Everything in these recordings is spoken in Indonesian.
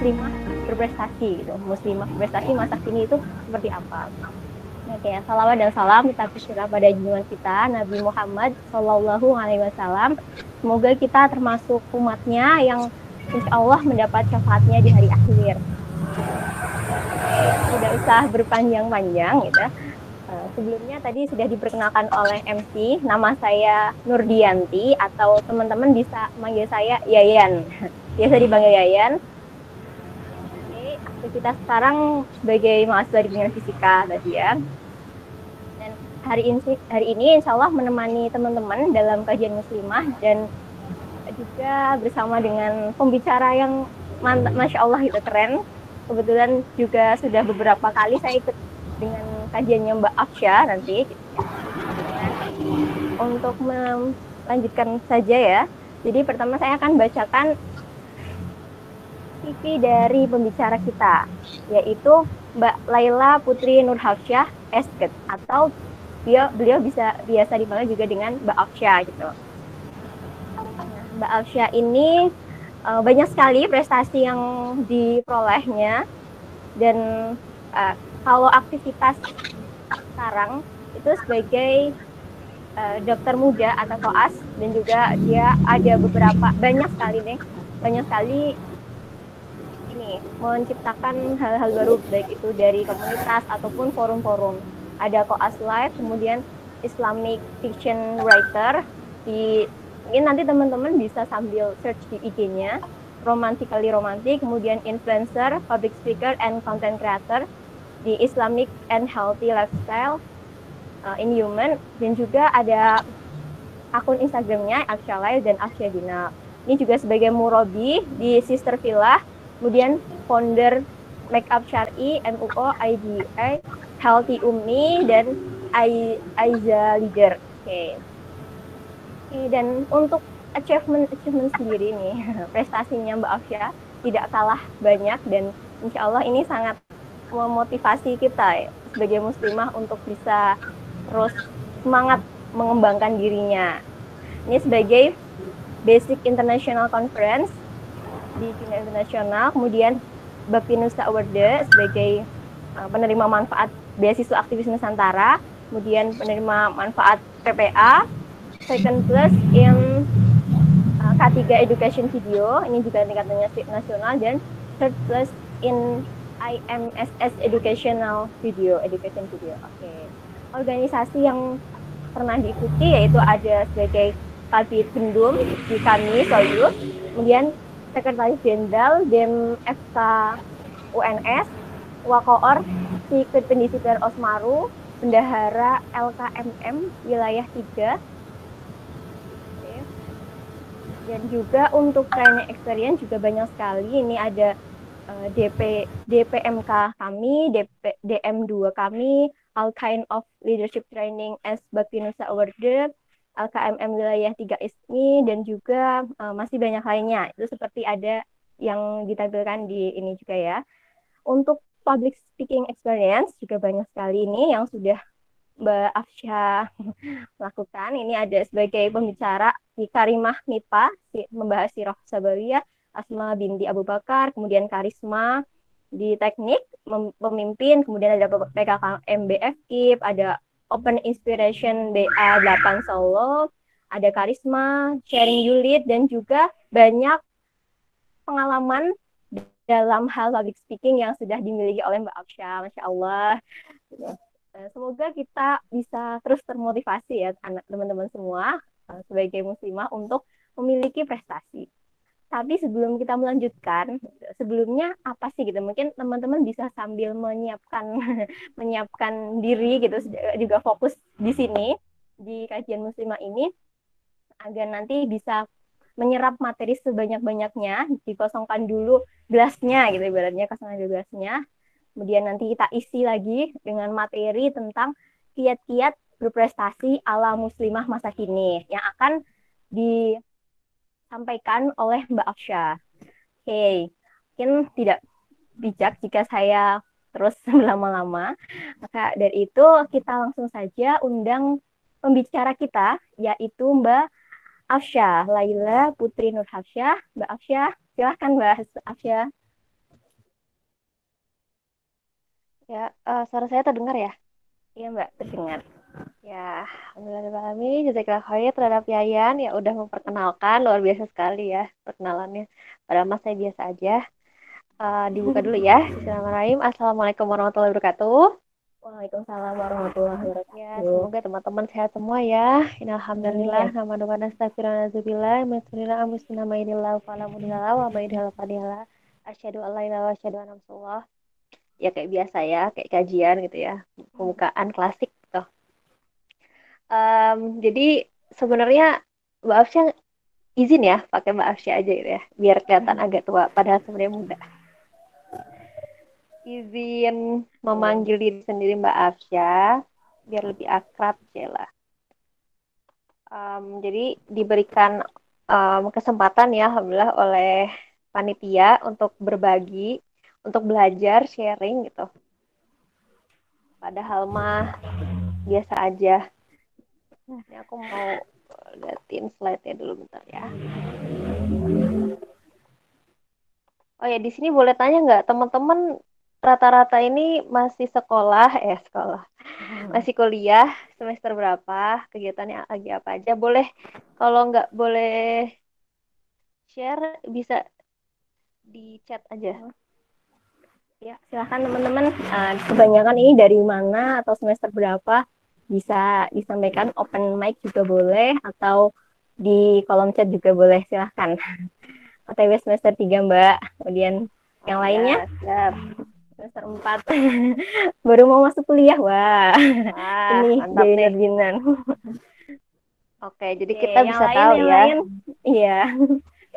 muslimah berprestasi gitu. Muslimah berprestasi masa kini itu seperti apa? Oke, salawat dan salam kita tercurah pada junjungan kita Nabi Muhammad Shallallahu Alaihi Wasallam. Semoga kita termasuk umatnya yang insya Allah mendapat syafaatnya di hari akhir. Tidak usah berpanjang-panjang gitu. Sebelumnya tadi sudah diperkenalkan oleh MC, nama saya Nurdianti atau teman-teman bisa manggil saya Yayan. Biasa dipanggil Yayan. Oke, aktivitas sekarang sebagai mahasiswa di Pendidikan Fisika tadi ya. Dan hari ini insya Allah menemani teman-teman dalam kajian muslimah dan juga bersama dengan pembicara yang mantap, Masya Allah itu keren. Kebetulan juga sudah beberapa kali saya ikut dengan kajiannya Mbak Afsya nanti. Untuk melanjutkan saja ya. Jadi pertama saya akan bacakan CV dari pembicara kita, yaitu Mbak Laila Putri Nurhafsyah Esket, atau beliau biasa dipanggil juga dengan Mbak Afsya gitu. Mbak Afsya ini banyak sekali prestasi yang diperolehnya, dan kalau aktivitas sekarang itu sebagai dokter muda atau koas, dan juga dia ada banyak sekali ini menciptakan hal-hal baru, baik itu dari komunitas ataupun forum-forum. Ada koas live, kemudian Islamic fiction writer mungkin nanti teman-teman bisa sambil search di IG-nya, Romantically Romantic, kemudian influencer, public speaker, and content creator di Islamic and Healthy Lifestyle in Human, dan juga ada akun Instagramnya Afsya Live dan Afsya Dina. Ini juga sebagai murabi di Sister Villa, kemudian founder Makeup Syar'i, MUO, IDA, Healthy Ummi, dan Aiza Leader. Oke. Dan untuk achievement sendiri nih, prestasinya Mbak Afsya tidak kalah banyak, dan insya Allah ini sangat memotivasi kita ya, sebagai muslimah untuk bisa terus semangat mengembangkan dirinya. Ini sebagai Basic International Conference di tingkat internasional, kemudian Baptinusa Award sebagai penerima manfaat beasiswa aktivis Nusantara, kemudian penerima manfaat PPA, second place in K3 Education Video, ini juga tingkat nasional, dan third place in IMSS Education Video. Oke. Organisasi yang pernah diikuti yaitu ada sebagai Kabit Bendum di kami Soyuz, kemudian Sekretaris Jenderal DEM FK UNS, Wakoor Sikut Pendisiplin Osmaru, Bendahara LKMM Wilayah 3. Dan juga untuk training experience juga banyak sekali. Ini ada DPMK kami, DM2 kami, all kind of leadership training as Baptinusa Award, LKMM Wilayah 3 ISMI, dan juga masih banyak lainnya. Itu seperti ada yang ditampilkan di ini juga ya. Untuk public speaking experience juga banyak sekali ini yang sudah Mbak Afsya lakukan. Ini ada sebagai pembicara di Karimah MIPA, membahas Sirah Sabawiyah, Asma binti Abu Bakar, kemudian Karisma di teknik, pemimpin, kemudian ada PKK MBF KIP, ada Open Inspiration BA8 Solo, ada Karisma, Sharing Yulit, dan juga banyak pengalaman dalam hal public speaking yang sudah dimiliki oleh Mbak Afsya. Masya Allah. Semoga kita bisa terus termotivasi ya teman-teman semua sebagai muslimah untuk memiliki prestasi. Tapi sebelum kita melanjutkan, sebelumnya apa sih gitu? Mungkin teman-teman bisa sambil menyiapkan diri gitu, juga fokus di sini di kajian muslimah ini, agar nanti bisa menyerap materi sebanyak-banyaknya, dikosongkan dulu gelasnya gitu, ibaratnya kosongkan dulu gelasnya. Kemudian nanti kita isi lagi dengan materi tentang kiat-kiat berprestasi ala muslimah masa kini yang akan disampaikan oleh Mbak Afsya. Oke, mungkin tidak bijak jika saya terus berlama-lama. Maka dari itu kita langsung saja undang pembicara kita, yaitu Mbak Afsya Laila Putri Nurhafsyah. Mbak Afsya, silahkan Mbak Afsya. Ya, suara saya terdengar ya? Iya Mbak, terdengar. Ya, alhamdulillah jazakallah khair terhadap Yayan ya udah memperkenalkan, luar biasa sekali ya perkenalannya. Padahal mas saya biasa aja. Dibuka dulu ya. Bismillahirrahmanirrahim. Assalamualaikum warahmatullahi wabarakatuh. Waalaikumsalam warahmatullahi Ya, wabarakatuh. semoga teman-teman sehat semua ya. Alhamdulillah, Amin. nama doa nastaghfirullah, bismillah, amusna maidillah, falamudillah, wa maidillah fadillah. Asyhadu an la ilaha wa asyhadu anna Rasulullah. Ya kayak biasa ya, kayak kajian gitu ya. Pembukaan klasik gitu. Jadi sebenarnya Mbak Afsya izin ya pakai Mbak Afsya aja gitu ya, biar kelihatan agak tua, padahal sebenarnya muda. Izin Amin. memanggil diri sendiri Mbak Afsya, biar lebih akrab lah. Jadi diberikan kesempatan ya, alhamdulillah oleh panitia untuk berbagi, untuk belajar, sharing gitu. Padahal mah biasa aja. Nah, ini aku mau liatin slide-nya dulu bentar ya. Oh ya, di sini boleh tanya nggak teman-teman rata-rata ini masih sekolah, masih kuliah semester berapa, kegiatannya lagi apa aja? Boleh, kalau nggak boleh share bisa di chat aja. Ya, silahkan teman-teman. Kebanyakan ini dari mana atau semester berapa bisa disampaikan, open mic juga boleh atau di kolom chat juga boleh. Silahkan. OTW semester 3 Mbak. Kemudian Oh yang lainnya ya, siap. semester 4 baru mau masuk kuliah. Wah, Ah, ini mantap nih. dinner-dinner. Oke, jadi Oke, kita yang bisa lain tahu yang ya lain. Iya.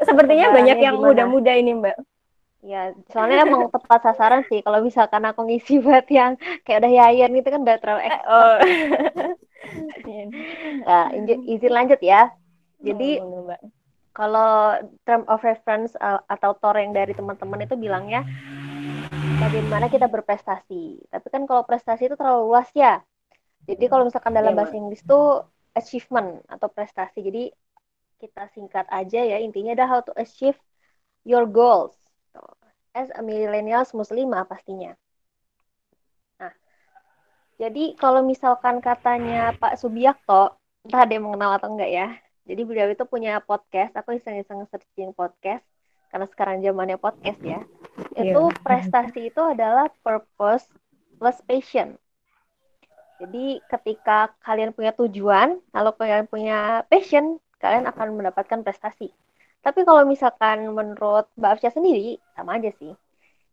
Sepertinya banyak persebarannya yang gimana. muda-muda ini, Mbak. Ya, soalnya emang tepat sasaran sih. Kalau misalkan aku ngisi buat yang kayak udah Yayan gitu kan udah terlalu expert Oh. ya. Nah, izin lanjut ya. Jadi Oh, Mbak. kalau term of reference atau TOR yang dari teman-teman itu bilangnya bagaimana kita berprestasi. Tapi kan kalau prestasi itu terlalu luas ya. Jadi kalau misalkan dalam Iya, bahasa Mbak. Inggris itu achievement atau prestasi. Jadi kita singkat aja ya, intinya adalah how to achieve your goals. As a millennials muslimah pastinya. Nah, jadi kalau misalkan katanya Pak Subiakto, entah ada yang mengenal atau enggak ya. Jadi beliau itu punya podcast, aku iseng-iseng searching podcast, karena sekarang zamannya podcast ya. Itu Iya. prestasi itu adalah purpose plus passion. Jadi ketika kalian punya tujuan, kalau kalian punya passion, kalian akan mendapatkan prestasi. Tapi kalau misalkan menurut Mbak Afsya sendiri, sama aja sih,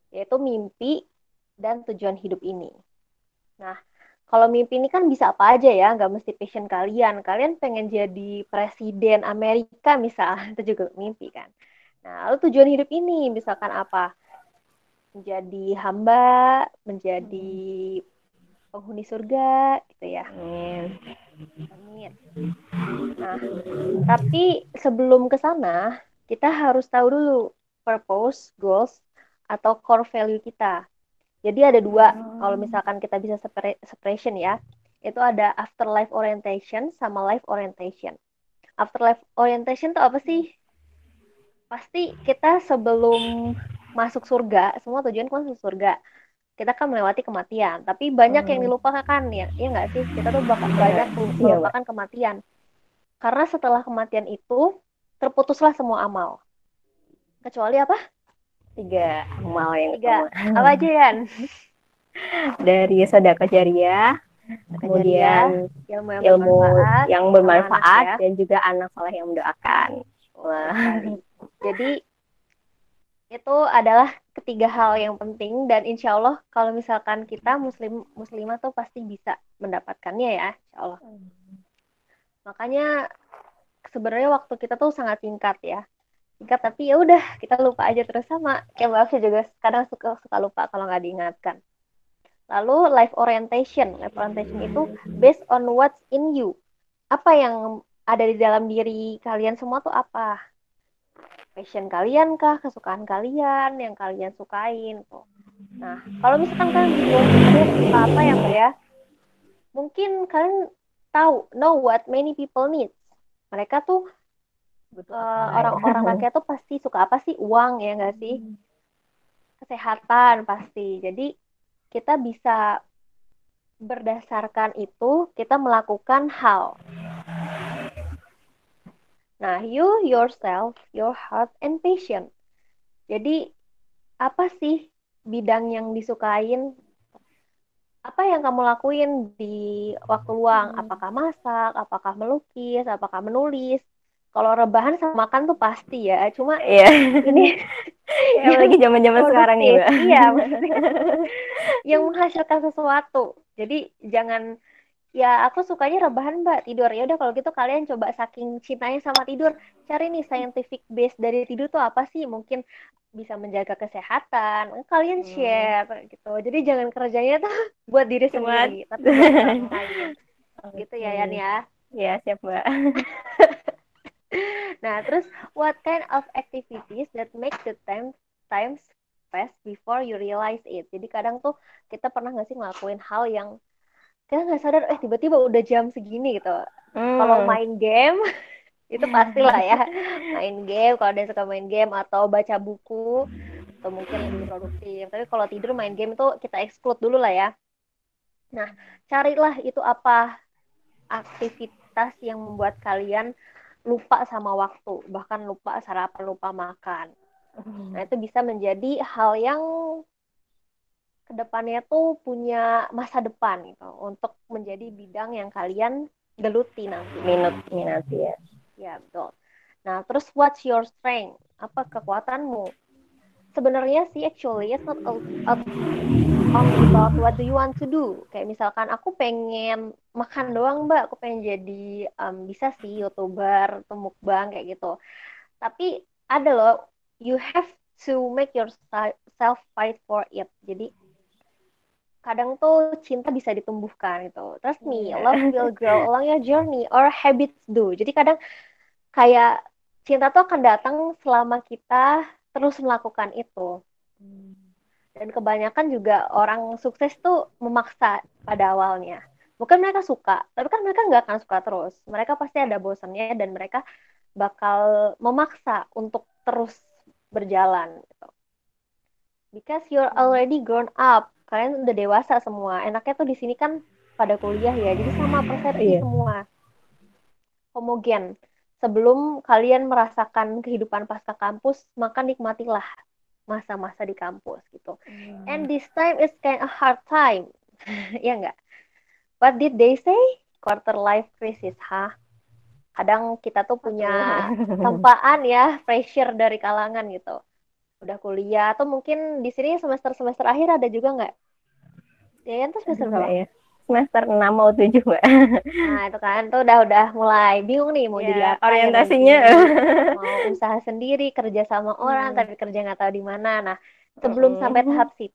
yaitu mimpi dan tujuan hidup ini. Nah, kalau mimpi ini kan bisa apa aja ya, nggak mesti passion kalian. Kalian pengen jadi presiden Amerika misalnya, itu juga mimpi kan. Nah, lalu tujuan hidup ini misalkan apa? Menjadi hamba, menjadi penghuni surga, gitu ya. Amin. Amin. Nah, tapi sebelum ke sana, kita harus tahu dulu purpose, goals, atau core value kita. Jadi ada dua, kalau misalkan kita bisa separation ya, itu ada afterlife orientation sama life orientation. Afterlife orientation itu apa sih? Pasti kita sebelum masuk surga, semua tujuan kan masuk surga. Kita kan melewati kematian, tapi banyak yang Hmm, dilupakan ya, iya nggak sih? Kita tuh benar. banyak Iya, Mbak. melupakan kematian. Karena setelah kematian itu, terputuslah semua amal. Kecuali apa? Tiga amal yang Tiga. utama. Apa aja, Yan? Dari sedekah jariah, Kejariah, kemudian ilmu yang ilmu bermanfaat, yang sama anak bermanfaat, ya. dan juga anak soleh yang mendoakan. Betul Wah. sekali. Jadi itu adalah ketiga hal yang penting dan insya Allah kalau misalkan kita muslimah tuh pasti bisa mendapatkannya ya, insya Allah. Makanya sebenarnya waktu kita tuh sangat singkat ya, singkat tapi ya udah kita lupa aja terus sama kayak Mbak Afsi juga kadang suka suka lupa kalau nggak diingatkan. Lalu life orientation itu based on what's in you. Apa yang ada di dalam diri kalian semua tuh apa? Passion kalian kah, kesukaan kalian yang kalian sukain tuh. Nah, kalau misalkan kalian bingung, aduh suka apa ya Mbak ya? Mungkin kalian tahu, know what many people need. Mereka tuh Butuh apa ya? orang-orang rakyat tuh pasti suka apa sih? Uang ya nggak sih? Kesehatan pasti. Jadi kita bisa berdasarkan itu kita melakukan hal. Nah, you, yourself, your heart, and passion. Jadi, apa sih bidang yang disukain? Apa yang kamu lakuin di waktu luang? Apakah masak? Apakah melukis? Apakah menulis? Kalau rebahan sama makan tuh pasti ya. Cuma ini ya, yang apalagi zaman-zaman sekarang nih, produktif. Mbak. Iya, maksudnya yang menghasilkan sesuatu. Jadi jangan ya aku sukanya rebahan Mbak, tidur. Ya udah kalau gitu kalian coba saking cintanya sama tidur, cari nih scientific base dari tidur tuh apa sih? Mungkin bisa menjaga kesehatan. Kalian share gitu. Jadi jangan kerjanya tuh buat diri Cuma sendiri, tapi buat orang lain. Gitu ya Yan ya. Ya, siap, Mbak. Nah, terus what kind of activities that make the time pass before you realize it? Jadi kadang tuh kita pernah nggak sih ngelakuin hal yang kita nggak sadar, tiba-tiba udah jam segini gitu. Kalau main game itu pastilah ya, main game. Kalau ada yang suka main game atau baca buku atau mungkin lebih produktif. Tapi kalau tidur main game itu kita exclude dulu lah ya. Nah, carilah itu apa aktivitas yang membuat kalian lupa sama waktu, bahkan lupa sarapan, lupa makan. Nah, itu bisa menjadi hal yang kedepannya tuh punya masa depan gitu, untuk menjadi bidang yang kalian geluti nanti. Minati ya. Ya, betul. Nah, terus what's your strength? Apa kekuatanmu? Sebenarnya sih actually it's not only about what do you want to do. Kayak misalkan aku pengen makan doang Mbak, aku pengen jadi bisa sih YouTuber atau mukbang kayak gitu. Tapi ada loh, you have to make yourself fight for it. Jadi kadang tuh cinta bisa ditumbuhkan gitu. Trust me, love will grow along your journey or habits do. Jadi kadang kayak cinta tuh akan datang selama kita terus melakukan itu. Dan kebanyakan juga orang sukses tuh memaksa pada awalnya. Mungkin mereka suka, tapi kan mereka nggak akan suka terus. Mereka pasti ada bosannya dan mereka bakal memaksa untuk terus berjalan. Gitu. Because you're already grown up. Kalian udah dewasa semua. Enaknya tuh di sini kan pada kuliah ya. Jadi sama persepsi semua. Homogen. Sebelum kalian merasakan kehidupan pasca kampus, maka nikmatilah masa-masa di kampus gitu. And this time is kind of hard time. Ya enggak? What did they say? Quarter life crisis, Kadang kita tuh punya tempaan ya, pressure dari kalangan gitu. Udah kuliah atau mungkin di sini semester akhir ada juga nggak? Ya tuh semester berapa? Ya. Semester 6 mau 7, Mbak. Nah, itu kan tuh udah mulai bingung nih mau jadi apa orientasinya. ya nanti. Mau usaha sendiri, kerja sama orang tapi kerja nggak tahu di mana. Nah, sebelum sampai tahap situ.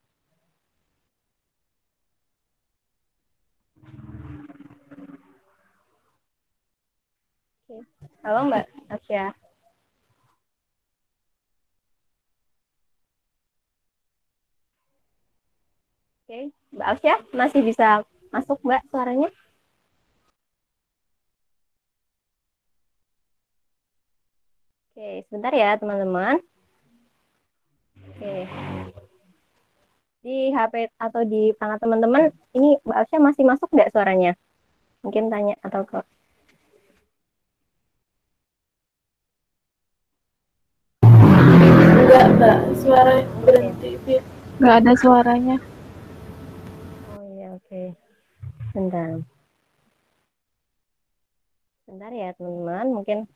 Halo Mbak Asya. Oke, Mbak Asya masih bisa masuk Mbak suaranya? Oke, sebentar ya teman-teman. Oke. Di HP atau di perangkat teman-teman, ini Mbak Asya masih masuk nggak suaranya? Mungkin tanya atau kok. Enggak, Mbak. Suara berhenti. Enggak ada suaranya. Oh iya, oke. Bentar. Bentar ya teman-teman, mungkin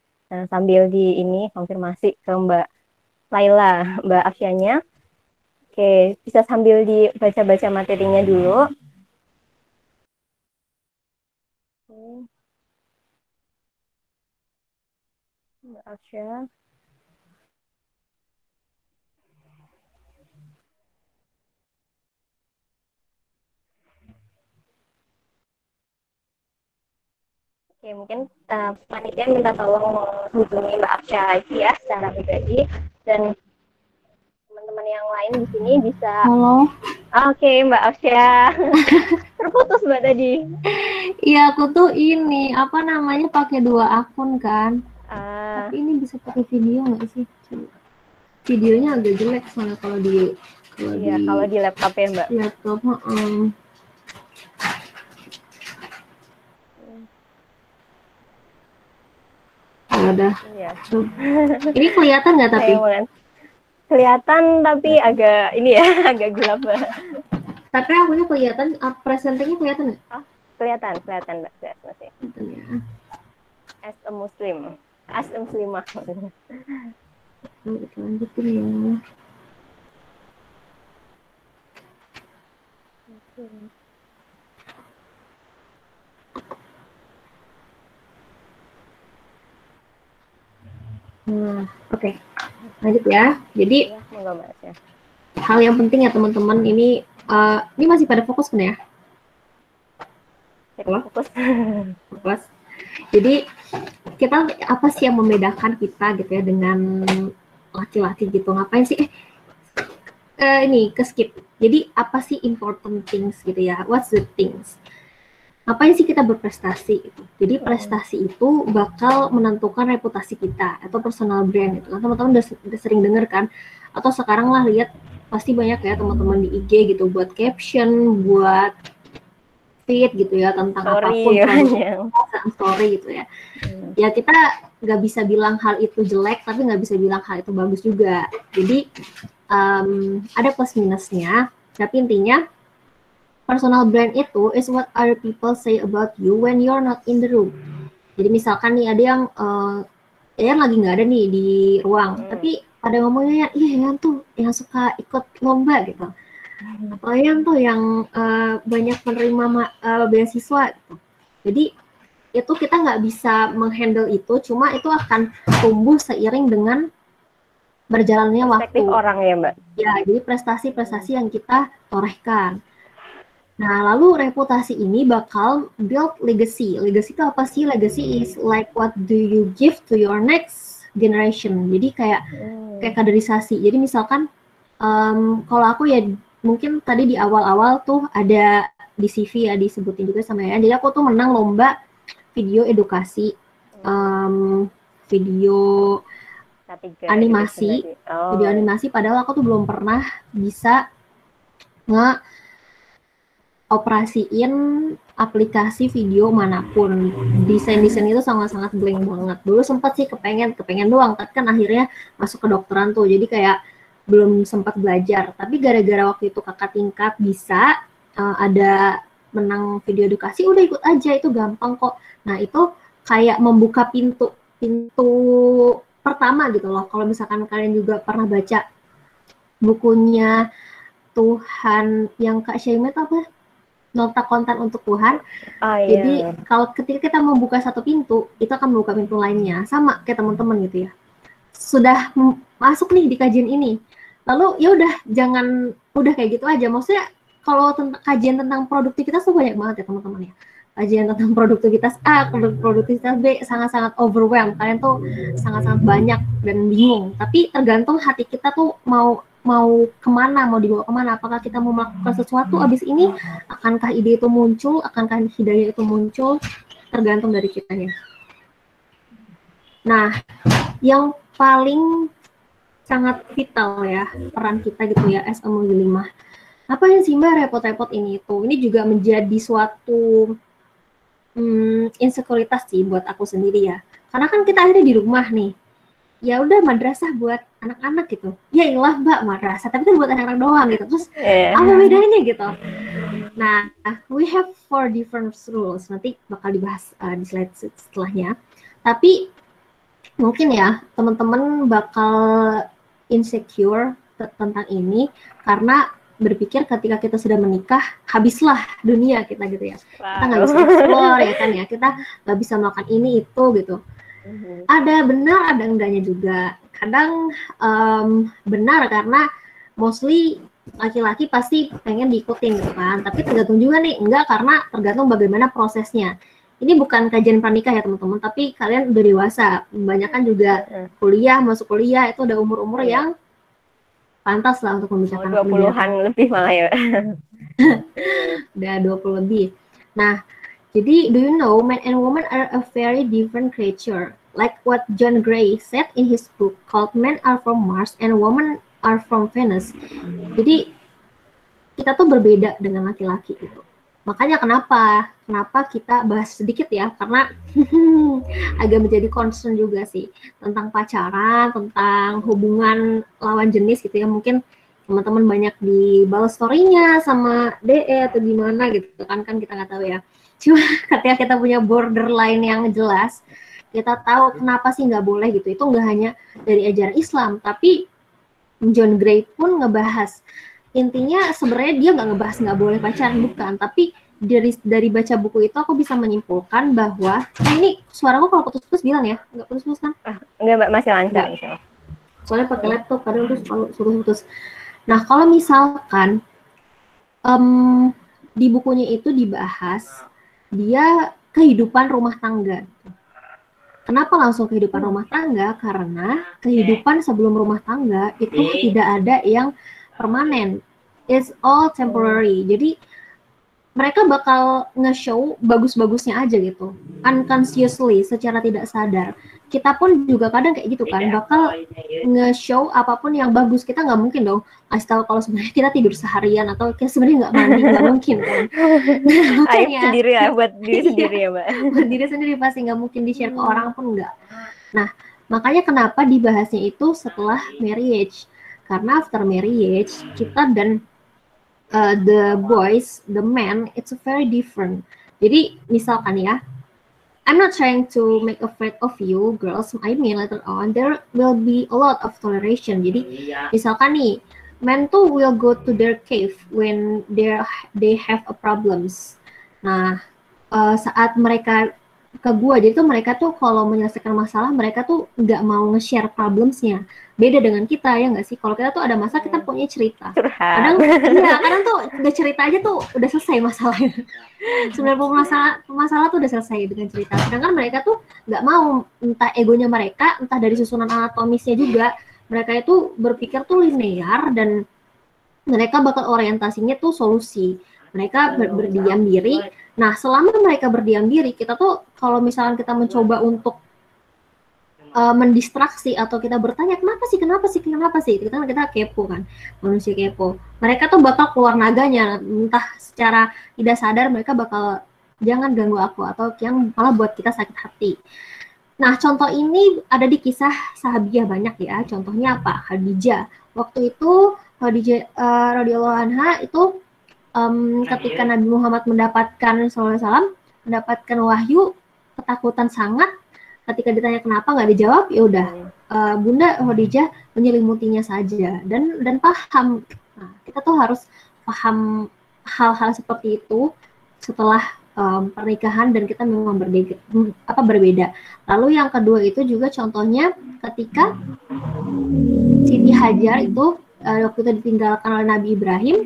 sambil di ini konfirmasi ke Mbak Laila, Mbak Afsyanya. Oke, bisa sambil dibaca-baca materinya dulu. Oke. Mbak Afsya. Oke, mungkin panitia minta tolong menghubungi Mbak Afsya ya secara pribadi, dan teman-teman yang lain di sini bisa. Halo. Oke, Mbak Afsya. Terputus Mbak tadi. Iya, aku tuh ini apa namanya pakai 2 akun kan. Tapi ini bisa pakai video nggak sih? Videonya agak jelek soalnya kalau di Iya, kalau di laptop ya, Mbak. Laptop, udah. Iya. Ini kelihatan nggak tapi? Kelihatan tapi agak ini ya, agak gelap, Mbak. Tapi akunya kelihatan, presentingnya kelihatan nggak? Oh, kelihatan Mbak. Kelihatan sih. Ya. As a Muslim, as a Muslimah. Lanjutin ya. Nah, oke. Lanjut ya. Jadi ya, hal yang penting ya teman-teman, ini masih pada fokus kan ya? Fokus. Fokus. Jadi kita apa sih yang membedakan kita gitu ya dengan laki-laki gitu? Ngapain sih? Ini ke skip. Jadi apa sih important things gitu ya? What's the things? Ngapain sih kita berprestasi gitu? Jadi prestasi itu bakal menentukan reputasi kita atau personal brand gitu. Teman-teman udah sering dengar kan? Atau sekarang lah lihat pasti banyak ya teman-teman di IG gitu buat caption, buat feed gitu ya tentang apapun story gitu ya. Ya kita nggak bisa bilang hal itu jelek, tapi nggak bisa bilang hal itu bagus juga. Jadi ada plus minusnya. Tapi intinya personal brand itu is what other people say about you when you're not in the room. Jadi misalkan nih ada yang lagi nggak ada nih di ruang, tapi pada ngomongnya iya yang tuh yang suka ikut lomba gitu. Atau yang tuh yang banyak menerima beasiswa gitu. Jadi itu kita nggak bisa menghandle itu, cuma itu akan tumbuh seiring dengan berjalannya waktu. Orang ya Mbak? Ya, jadi prestasi-prestasi yang kita torehkan. Nah, lalu reputasi ini bakal build legacy. Legacy itu apa sih? Legacy is like what do you give to your next generation. Jadi kayak kaderisasi. Jadi misalkan kalau aku ya mungkin tadi di awal-awal tuh ada di CV ya disebutin juga sama ya. Jadi aku tuh menang lomba video edukasi, video animasi, video animasi. Padahal aku tuh belum pernah bisa operasiin aplikasi video manapun. Desain itu sangat-sangat blank banget. Dulu sempat sih kepengen doang, tapi kan akhirnya masuk ke dokteran tuh, jadi kayak belum sempat belajar. Tapi gara-gara waktu itu kakak tingkat bisa ada menang video edukasi, udah ikut aja, itu gampang kok. Nah itu kayak membuka pintu pertama gitu loh. Kalau misalkan kalian juga pernah baca bukunya Tuhan yang Kak Syaimet apa? Nota konten untuk Tuhan. Jadi kalau ketika kita membuka satu pintu, itu akan membuka pintu lainnya. Sama kayak teman-teman gitu ya. Sudah masuk nih di kajian ini. Lalu ya udah jangan udah kayak gitu aja. Maksudnya kalau kajian tentang produktivitas tuh banyak banget ya teman-teman ya. Kajian tentang produktivitas A, produktivitas B sangat-sangat overwhelmed. Kalian tuh sangat-sangat banyak dan bingung. Tapi tergantung hati kita tuh mau kemana, mau dibawa kemana, apakah kita mau melakukan sesuatu abis ini, akankah ide itu muncul, akankah hidayah itu muncul, tergantung dari kitanya. Nah, yang paling sangat vital ya, peran kita gitu ya, as a muslimah. Apa yang sih Mbak repot-repot ini itu? Ini juga menjadi suatu insekuritas sih buat aku sendiri ya. Karena kan kita akhirnya di rumah nih, ya udah madrasah buat anak-anak gitu. Ya ilah Mbak madrasah, tapi kan buat anak-anak doang gitu. Terus apa bedanya gitu? Nah, we have 4 different rules. Nanti bakal dibahas di slide setelahnya. Tapi mungkin ya teman-teman bakal insecure tentang ini karena berpikir ketika kita sudah menikah habislah dunia kita gitu ya. Kita nggak bisa explore ya kan ya. Kita nggak bisa melakukan ini itu gitu. Ada benar, ada enggaknya juga. Kadang benar karena mostly laki-laki pasti pengen diikutin gitu kan. Tapi tergantung juga nih, enggak karena tergantung bagaimana prosesnya. Ini bukan kajian pranikah ya teman-teman, tapi kalian udah dewasa. Kebanyakan juga kuliah, masuk kuliah itu udah umur-umur yang pantas lah untuk membicarakan 20-an lebih malah ya. Udah 20 lebih. Nah, jadi, do you know, men and women are a very different creature. Like what John Gray said in his book called Men Are From Mars and Women Are From Venus. Jadi, kita tuh berbeda dengan laki-laki gitu. Makanya kenapa kita bahas sedikit ya, karena agak menjadi concern juga sih tentang pacaran, tentang hubungan lawan jenis gitu ya. Mungkin teman-teman banyak dibalas story-nya sama DE atau gimana gitu kan kita nggak tahu ya. Cuma ketika kita punya borderline yang jelas, kita tahu kenapa sih nggak boleh gitu. Itu nggak hanya dari ajaran Islam, tapi John Gray pun ngebahas. Intinya sebenarnya dia nggak ngebahas nggak boleh pacaran, bukan, tapi dari baca buku itu aku bisa menyimpulkan bahwa ini suaraku kalau putus-putus bilang ya, nggak putus-putus kan? Enggak, Mbak, masih lancar. Soalnya pakai laptop kadang terus kalau putus-putus. Nah, kalau misalkan di bukunya itu dibahas dia kehidupan rumah tangga. Kenapa langsung kehidupan rumah tangga? Karena kehidupan sebelum rumah tangga itu tidak ada yang permanen. It's all temporary. Jadi mereka bakal nge-show bagus-bagusnya aja gitu. Unconsciously, secara tidak sadar. Kita pun juga kadang kayak gitu kan, bakal nge-show apapun yang bagus. Kita nggak mungkin dong kasih tahu kalau sebenarnya kita tidur seharian atau kita sebenarnya nggak mandi, nggak mungkin kan. Aib sendiri lah buat diri sendiri ya, Mbak. Buat diri sendiri pasti nggak mungkin di-share ke orang pun nggak. Nah, makanya kenapa dibahasnya itu setelah marriage. Karena after marriage, kita dan the boys, the men, it's very different. Jadi misalkan ya, I'm not trying to make afraid of you girls. I mean later on there will be a lot of toleration. Jadi misalkan nih, men tuh will go to their cave when they have a problems. Nah, saat mereka ke gua, jadi tuh mereka tuh kalau menyelesaikan masalah mereka tuh nggak mau nge-share problemsnya. Beda dengan kita ya nggak sih? Kalau kita tuh ada masalah kita punya cerita. Kadang tuh udah cerita aja tuh udah selesai masalahnya. 90% masalah tuh udah selesai dengan cerita. Sedangkan mereka tuh nggak mau, entah egonya mereka, entah dari susunan anatomisnya juga, mereka itu berpikir tuh linear dan mereka bakal orientasinya tuh solusi. Mereka berdiam diri. Nah, selama mereka berdiam diri, kita tuh kalau misalkan kita mencoba untuk mendistraksi atau kita bertanya kenapa sih, kita kepo kan, manusia kepo. Mereka tuh bakal keluar naganya, entah secara tidak sadar mereka bakal jangan ganggu aku atau yang malah buat kita sakit hati. Nah, contoh ini ada di kisah sahabiah banyak ya. Contohnya apa? Khadijah. Waktu itu Khadijah radhiyallahu anha itu ketika Nabi Muhammad mendapatkan wahyu, ketakutan sangat. Ketika ditanya kenapa nggak dijawab, ya udah Bunda Khadijah menyelimutinya saja dan paham. Nah, kita tuh harus paham hal-hal seperti itu setelah pernikahan dan kita memang berbeda. Lalu yang kedua itu juga contohnya ketika Siti Hajar itu waktu itu ditinggalkan oleh Nabi Ibrahim,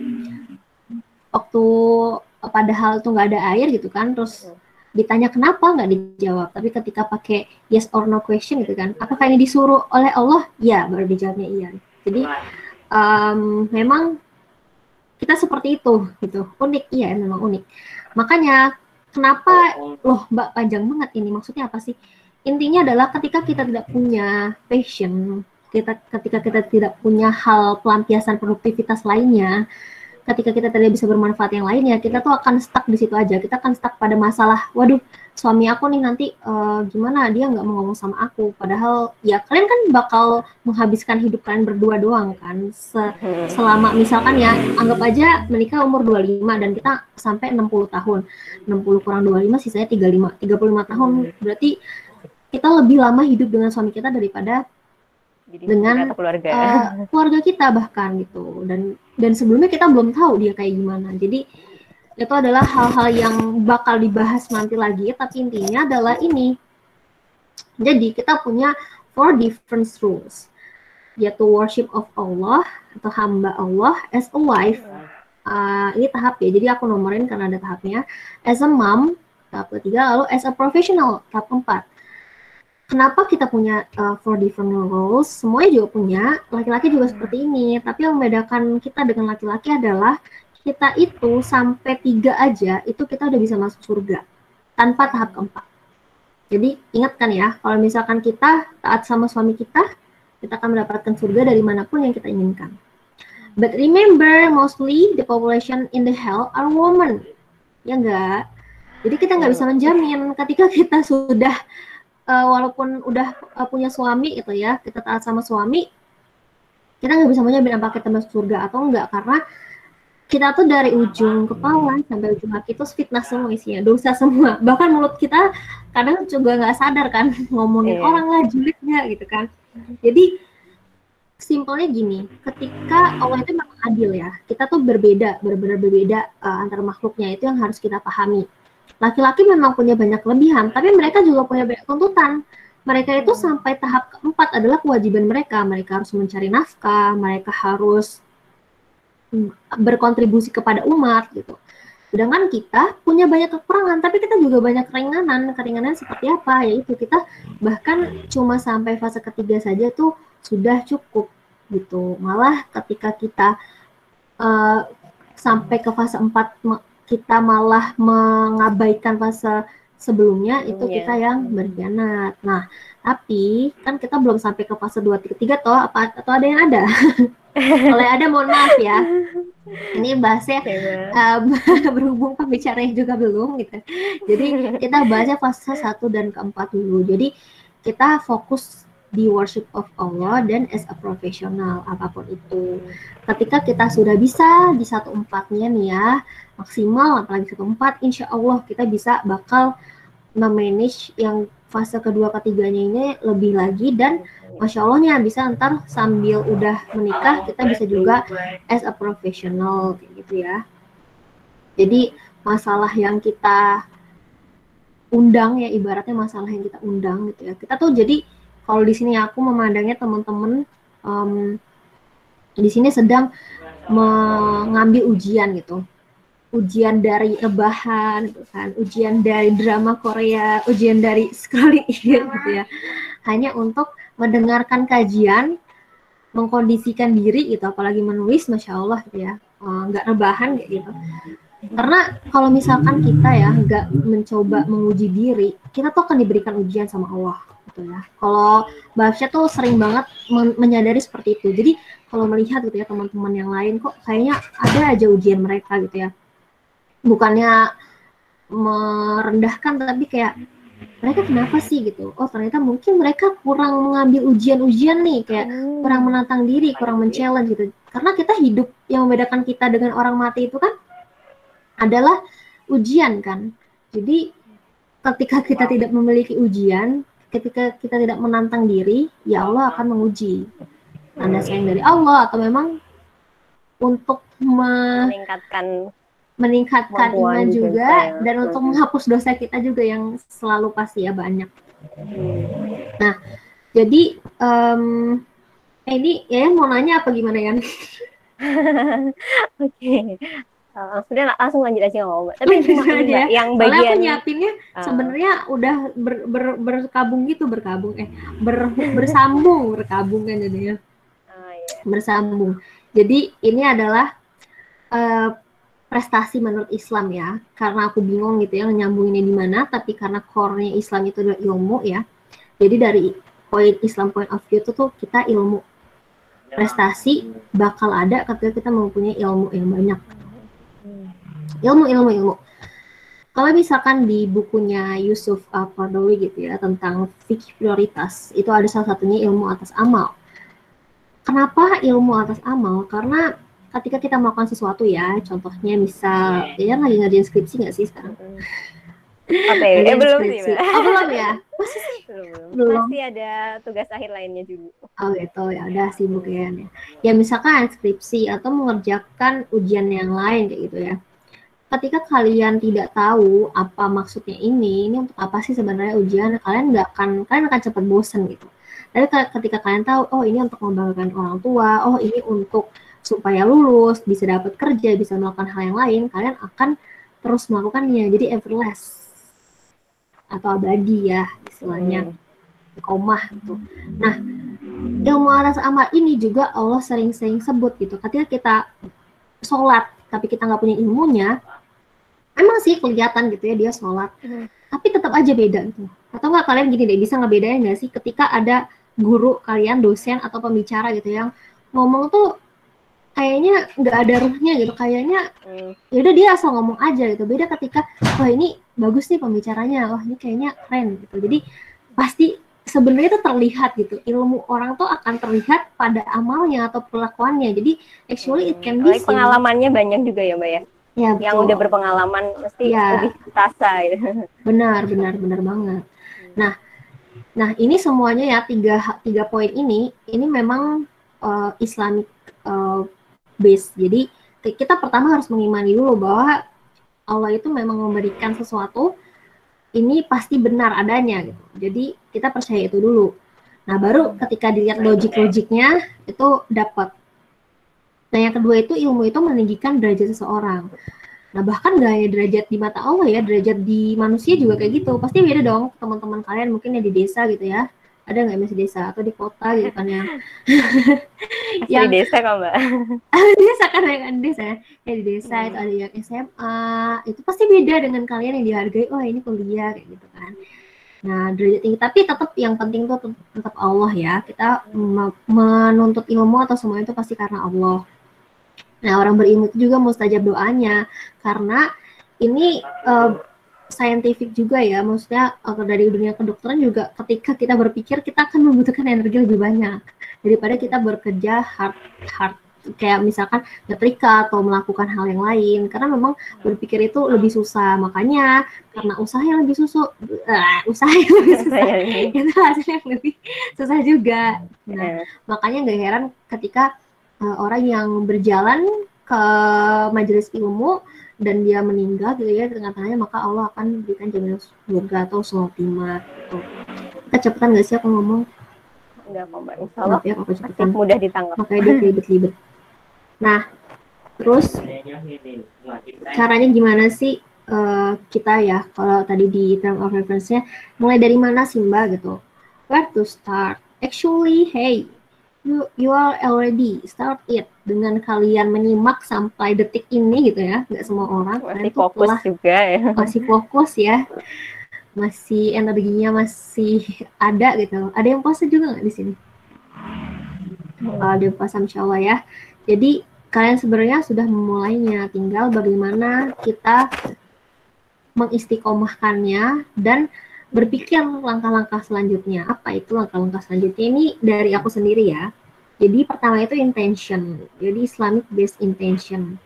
waktu padahal tuh nggak ada air gitu kan, terus ditanya kenapa nggak dijawab, tapi ketika pakai yes or no question gitu kan, apakah ini disuruh oleh Allah? Ya, baru dijawabnya iya. Jadi memang kita seperti itu gitu, unik, iya memang unik. Makanya kenapa loh Mbak panjang banget ini, maksudnya apa sih? Intinya adalah ketika kita tidak punya passion, ketika kita tidak punya hal pelampiasan produktivitas lainnya, ketika kita tidak bisa bermanfaat yang lainnya, kita tuh akan stuck di situ aja. Kita akan stuck pada masalah, waduh, suami aku nih nanti gimana, dia nggak mau ngomong sama aku. Padahal ya kalian kan bakal menghabiskan hidup kalian berdua doang kan. Selama misalkan ya, anggap aja menikah umur 25 dan kita sampai 60 tahun. 60 kurang 25 sisanya 35 tahun. Berarti kita lebih lama hidup dengan suami kita daripada dengan keluarga kita bahkan gitu, dan sebelumnya kita belum tahu dia kayak gimana. Jadi itu adalah hal-hal yang bakal dibahas nanti lagi, tapi intinya adalah ini. Jadi kita punya 4 different rules, yaitu worship of Allah atau hamba Allah, as a wife, ini tahap ya, jadi aku nomorin karena ada tahapnya, as a mom tahap ketiga, lalu as a professional tahap 4. Kenapa kita punya 4 different roles? Semuanya juga punya, laki-laki juga seperti ini. Tapi yang membedakan kita dengan laki-laki adalah kita itu sampai 3 aja, itu kita udah bisa masuk surga tanpa tahap keempat. Jadi ingatkan ya, kalau misalkan kita taat sama suami kita akan mendapatkan surga dari manapun yang kita inginkan. But remember, mostly the population in the hell are women. Ya enggak? Jadi kita nggak bisa menjamin ketika kita sudah walaupun udah punya suami gitu ya, kita taat sama suami, kita nggak bisa menjamin apakah kita masuk surga atau enggak, karena kita tuh dari ujung kepala sampai ujung kaki itu fitnah semua isinya, dosa semua. Bahkan mulut kita kadang juga nggak sadar kan ngomongin orang lah, julidnya gitu kan. Jadi simpelnya gini, ketika Allah itu memang adil ya, kita tuh berbeda, benar-benar berbeda antara makhluknya, itu yang harus kita pahami. Laki-laki memang punya banyak kelebihan, tapi mereka juga punya banyak tuntutan. Mereka itu sampai tahap keempat adalah kewajiban mereka. Mereka harus mencari nafkah, mereka harus berkontribusi kepada umat gitu. Sedangkan kita punya banyak kekurangan, tapi kita juga banyak keringanan. Keringanan seperti apa? Yaitu kita bahkan cuma sampai fase ketiga saja tuh sudah cukup gitu. Malah ketika kita sampai ke fase 4 kita malah mengabaikan fase sebelumnya, itu kita yang berkhianat. Nah, tapi kan kita belum sampai ke fase 2 3 toh, atau ada yang ada? Kalau ada mohon maaf ya. Ini bahasnya berhubung pembicaranya juga belum gitu. Jadi kita bahasnya fase 1 dan keempat dulu. Jadi kita fokus di worship of Allah dan as a professional apapun itu. Ketika kita sudah bisa di 1/4-nya nih ya, maksimal apalagi 1/4, insya Allah kita bisa bakal memanage yang fase kedua ketiganya ini lebih lagi, dan masya Allahnya bisa ntar sambil udah menikah kita bisa juga as a professional kayak gitu ya. Jadi masalah yang kita undang ya, ibaratnya masalah yang kita undang gitu ya. Kita tuh jadi kalau di sini aku memandangnya teman-teman di sini sedang mengambil ujian gitu. Ujian dari rebahan gitu kan, ujian dari drama Korea, ujian dari scrolling gitu ya. Hanya untuk mendengarkan kajian, mengkondisikan diri gitu, apalagi menulis, masya Allah gitu ya, nggak rebahan kayak gitu. Karena kalau misalkan kita ya nggak mencoba menguji diri, kita tuh akan diberikan ujian sama Allah gitu ya. Kalau Babsya tuh sering banget menyadari seperti itu. Jadi kalau melihat gitu ya teman-teman yang lain kok kayaknya ada aja ujian mereka gitu ya. Bukannya merendahkan, tapi kayak mereka kenapa sih gitu? Oh ternyata mungkin mereka kurang mengambil ujian-ujian nih, kayak kurang menantang diri, kurang men-challenge gitu. Karena kita hidup, yang membedakan kita dengan orang mati itu kan adalah ujian kan. Jadi ketika kita tidak memiliki ujian, ketika kita tidak menantang diri, ya Allah akan menguji. Tanda sayang dari Allah atau memang untuk meningkatkan iman juga dan untuk menghapus dosa kita juga yang selalu pasti ya banyak. Nah, jadi ini ya mau nanya apa gimana ya? Oke. Langsung lanjut aja ngomong. Tapi cuma ini Mbak, yang bagian aku nyiapinnya sebenarnya udah berkabung gitu, bersambung berkabung kan jadinya. Bersambung. Jadi ini adalah prestasi menurut Islam ya, karena aku bingung gitu ya nyambunginnya di mana, tapi karena core-nya Islam itu adalah ilmu ya. Jadi dari Islam point of view itu tuh kita ilmu. Prestasi bakal ada ketika kita mempunyai ilmu yang banyak. Ilmu. Kalau misalkan di bukunya Yusuf Qaradawi gitu ya tentang fikih prioritas, itu ada salah satunya ilmu atas amal. Kenapa ilmu atas amal? Karena ketika kita melakukan sesuatu ya, contohnya misal, ya lagi ngerjain skripsi nggak sih sekarang? Belum sih, belum ya? Belum. Masih ada tugas akhir lainnya juga. Oh gitu, ya udah sibuk ya. Ya misalkan skripsi atau mengerjakan ujian yang lain kayak gitu ya. Ketika kalian tidak tahu apa maksudnya ini untuk apa sih sebenarnya ujian, kalian akan cepat bosan gitu. Tapi ketika kalian tahu, oh ini untuk membanggakan orang tua, oh ini untuk supaya lulus, bisa dapat kerja, bisa melakukan hal yang lain, kalian akan terus melakukannya. Jadi everlast atau abadi ya istilahnya, komah gitu. Nah, ilmu atas amal ini juga Allah sering-sering sebut gitu. Ketika kita sholat, tapi kita nggak punya ilmunya, emang sih kelihatan gitu ya dia sholat, tapi tetap aja beda gitu. Atau nggak kalian gini deh, bisa ngebedain nggak sih ketika ada guru kalian, dosen atau pembicara gitu yang ngomong tuh kayaknya nggak ada ruhnya gitu, kayaknya ya udah dia asal ngomong aja gitu. Beda ketika wah ini bagus nih pembicaranya, wah ini kayaknya keren gitu. Jadi pasti sebenarnya itu terlihat gitu, ilmu orang tuh akan terlihat pada amalnya atau perlakuannya. Jadi actually it can be seen. Pengalamannya banyak juga ya Mbak ya, Ya, yang betul. udah berpengalaman mesti Ya. lebih terasa gitu. Benar banget. Nah ini semuanya ya, tiga poin ini memang Islamic base. Jadi kita pertama harus mengimani dulu bahwa Allah itu memang memberikan sesuatu ini pasti benar adanya gitu. Jadi kita percaya itu dulu. Nah baru ketika dilihat logiknya itu dapat. Nah yang kedua itu ilmu itu meninggikan derajat seseorang. Nah bahkan gak hanya derajat di mata Allah ya, derajat di manusia juga kayak gitu. Pasti beda dong teman-teman kalian mungkin yang di desa gitu ya. Ada nggak masih desa atau di kota gitu kan yang yang di desa kan Mbak? Desa kan yang desa ya, di desa itu ada yang SMA, itu pasti beda dengan kalian yang dihargai, oh ini kuliah kayak gitu kan. Nah derajat tinggi, tapi tetap yang penting tuh tetap Allah ya. Kita menuntut ilmu atau semua itu pasti karena Allah. Nah orang berilmu itu juga mustajab doanya, karena ini scientific juga ya, maksudnya dari dunia kedokteran juga, ketika kita berpikir kita akan membutuhkan energi lebih banyak daripada kita bekerja hard kayak misalkan nyetrika atau melakukan hal yang lain, karena memang berpikir itu lebih susah. Makanya karena usaha yang lebih susah itu hasilnya yang lebih susah juga. Nah makanya nggak heran ketika orang yang berjalan ke majelis ilmu dan dia meninggal gitu ya, tengah-tengahnya, maka Allah akan berikan jaminan surga atau shotimah gitu. Kecepatan gak sih aku ngomong? Enggak kok Mbak, insya Allah ya, aku cepetan. Mudah ditangkap. Makanya dia ribet-ribet. Nah, terus caranya gimana sih kita ya, kalau tadi di term of reference-nya, mulai dari mana sih Mbak gitu? Where to start? Actually, hey, you are already start it dengan kalian menyimak sampai detik ini gitu ya. Nggak semua orang masih fokus juga ya, masih fokus ya, masih energinya masih ada gitu. Ada yang puasa juga nggak di sini? Ada yang puasa, insya Allah ya. Jadi kalian sebenarnya sudah memulainya, tinggal bagaimana kita mengistiqomahkannya dan berpikir langkah-langkah selanjutnya. Apa itu langkah-langkah selanjutnya? Ini dari aku sendiri ya. Jadi pertama itu intention. Jadi Islamic based intention.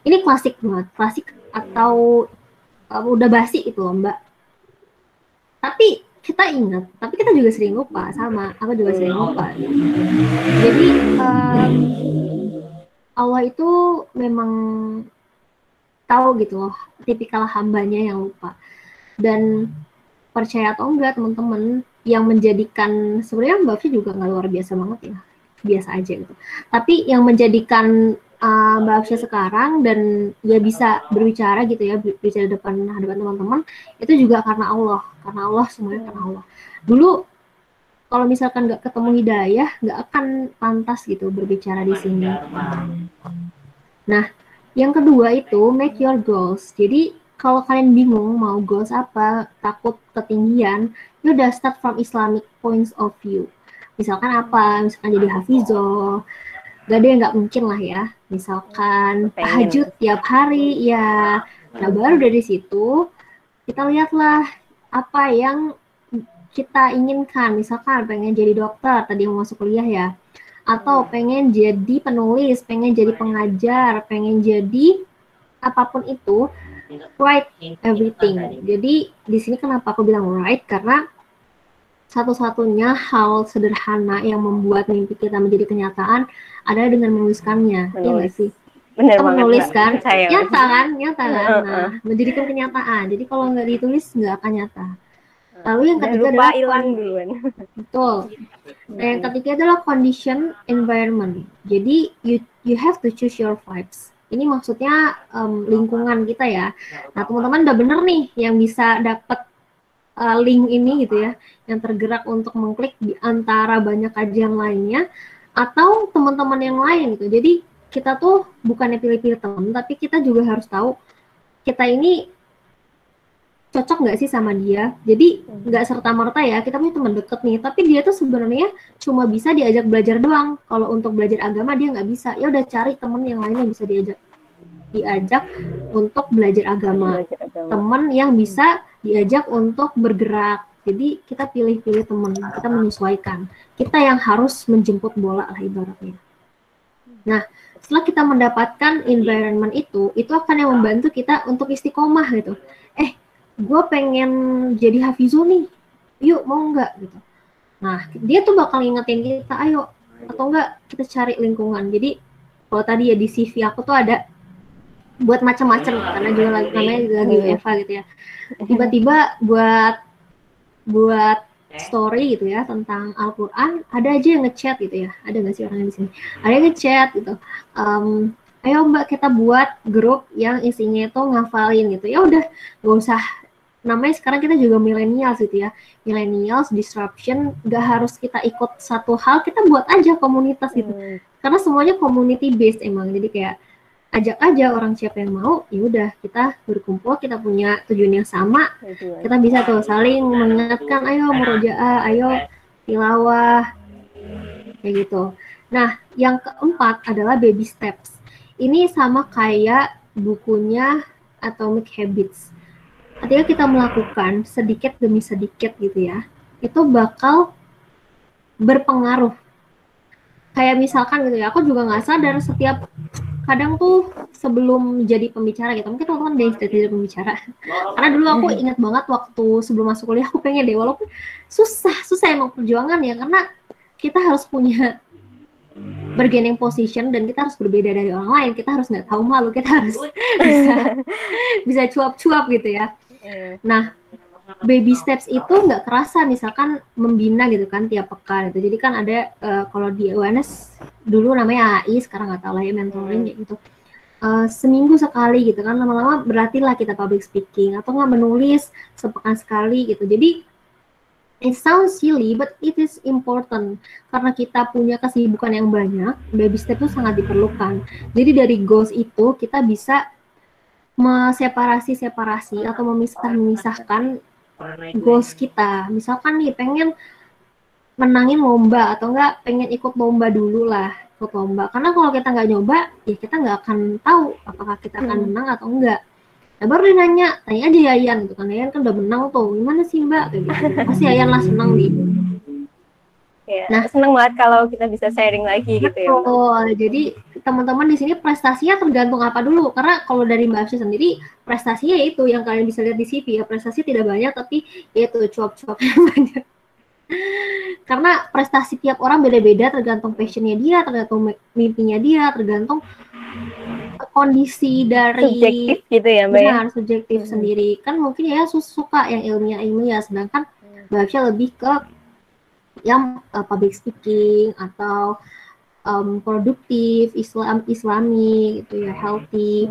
Ini klasik banget. Klasik atau udah basi itu loh Mbak. Tapi kita ingat, tapi kita juga sering lupa. Sama, aku juga sering lupa. Jadi Allah itu memang tahu gitu loh, tipikal hambanya yang lupa. Dan percaya atau enggak teman-teman, yang menjadikan, sebenarnya Mbak Fi juga nggak luar biasa banget ya, biasa aja gitu. Tapi yang menjadikan Mbak Fi sekarang dan dia bisa berbicara gitu ya, berbicara depan teman-teman, itu juga karena Allah, semuanya karena Allah. Dulu kalau misalkan nggak ketemu hidayah, nggak akan pantas gitu berbicara di sini. Nah, yang kedua itu make your goals. Jadi kalau kalian bingung mau goals apa, takut ketinggian, ya udah start from Islamic points of view. Misalkan apa? Misalkan jadi hafizoh. Gak ada yang nggak mungkin lah ya. Misalkan tahajud tiap hari, ya. Nah baru dari situ kita lihatlah apa yang kita inginkan. Misalkan pengen jadi dokter, tadi yang masuk kuliah ya. Atau pengen jadi penulis, pengen jadi pengajar, pengen jadi apapun itu. Write everything. Jadi di sini kenapa aku bilang write, karena satu-satunya hal sederhana yang membuat mimpi kita menjadi kenyataan adalah dengan menuliskannya. Iya nggak sih? Benar kita banget, menuliskan, nyata kan? Nah, menjadikan kenyataan. Jadi kalau nggak ditulis nggak akan nyata. Lalu yang ketiga lupa adalah hilang duluan. Betul. Nah, yang ketiga adalah condition environment. Jadi you have to choose your vibes. Ini maksudnya lingkungan kita ya. Nah teman-teman udah bener nih yang bisa dapat link ini gitu ya, yang tergerak untuk mengklik di antara banyak kajian lainnya atau teman-teman yang lain gitu. Jadi kita tuh bukannya pilih-pilih teman, tapi kita juga harus tahu kita ini cocok nggak sih sama dia. Jadi nggak serta-merta ya kita punya teman deket nih, tapi dia tuh sebenarnya cuma bisa diajak belajar doang. Kalau untuk belajar agama dia nggak bisa. Ya udah cari temen yang lain yang bisa diajak untuk belajar agama. Temen yang bisa diajak untuk bergerak. Jadi kita pilih-pilih teman, kita menyesuaikan. Kita yang harus menjemput bola lah ibaratnya. Nah, setelah kita mendapatkan environment itu akan yang membantu kita untuk istiqomah gitu. Gue pengen jadi hafizul nih, yuk mau nggak gitu. Nah, dia tuh bakal ngingetin kita, ayo, atau enggak kita cari lingkungan. Jadi, kalau tadi ya di CV aku tuh ada buat macam-macam karena juga namanya lagi Eva gitu ya. Tiba-tiba buat story gitu ya tentang Al-Quran, ada aja yang ngechat gitu ya. Ada nggak sih orang di sini? Ada yang ngechat gitu. Ayo Mbak kita buat grup yang isinya itu ngafalin gitu. Ya udah, nggak usah. Namanya sekarang kita juga millennials gitu ya. Millennials disruption, nggak harus kita ikut satu hal, kita buat aja komunitas gitu. Karena semuanya community based emang. Jadi kayak ajak aja orang siapa yang mau, ya udah kita berkumpul, kita punya tujuan yang sama, kita bisa tuh saling mengingatkan, ayo murojaah, ayo tilawah, kayak gitu. Nah, yang keempat adalah baby steps. Ini sama kayak bukunya Atomic Habits. Ketika kita melakukan sedikit demi sedikit gitu ya, itu bakal berpengaruh. Kayak misalkan gitu ya, aku juga nggak sadar setiap kadang tuh sebelum jadi pembicara gitu, mungkin teman-teman ada yang jadi pembicara. Karena dulu aku ingat banget waktu sebelum masuk kuliah aku pengen deh, walaupun susah emang perjuangan ya, karena kita harus punya bargaining position dan kita harus berbeda dari orang lain, kita harus nggak tahu malu, kita harus bisa cuap-cuap gitu ya. Nah, baby steps itu nggak kerasa, misalkan membina gitu kan tiap pekan gitu. Jadi kan ada kalau di UNS dulu namanya AI, sekarang nggak tahu lah ya, mentoring gitu. Seminggu sekali gitu kan, lama-lama berlatihlah kita public speaking atau nggak menulis sepekan sekali gitu. Jadi it sounds silly but it is important karena kita punya kesibukan yang banyak. Baby step itu sangat diperlukan. Jadi dari goals itu kita bisa separasi atau memisahkan goals kita. Misalkan nih pengen menangin lomba atau enggak pengen ikut lomba dulu lah, ikut lomba. Karena kalau kita nggak nyoba, ya kita nggak akan tahu apakah kita akan menang atau enggak. Nah baru dia tanya aja Yayan gitu kan, Yayan kan udah menang tuh, gimana sih Mbak? Kayak gitu. Pasti Yayan lah senang nih. Ya, nah, senang banget kalau kita bisa sharing lagi gitu ya. Jadi teman-teman di sini prestasinya tergantung apa dulu, karena kalau dari Mbak Afsy sendiri prestasinya itu yang kalian bisa lihat di CV ya, prestasi tidak banyak tapi itu cuap-cuapnya banyak. Karena prestasi tiap orang beda-beda, tergantung passionnya dia, tergantung mimpinya dia, tergantung kondisi dari subjektif gitu ya Mbak. Benar, subjektif sendiri. Kan mungkin ya suka yang ilmiah, sedangkan Mbak Afsy lebih ke yang public speaking atau produktif, islami gitu ya, healthy.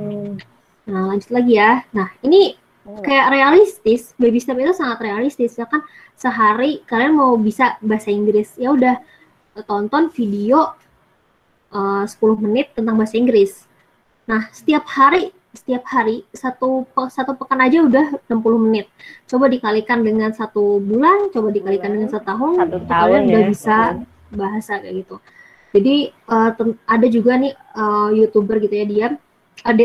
Nah lanjut lagi ya. Nah ini kayak realistis, baby step itu sangat realistis ya kan. Sehari kalian mau bisa bahasa Inggris, ya udah tonton video 10 menit tentang bahasa Inggris. Nah setiap hari satu pekan aja udah 60 menit. Coba dikalikan dengan 1 bulan, coba dikalikan dengan 1 tahun, kalian udah bisa bahasa kayak gitu. Jadi ada juga nih YouTuber gitu ya, dia ada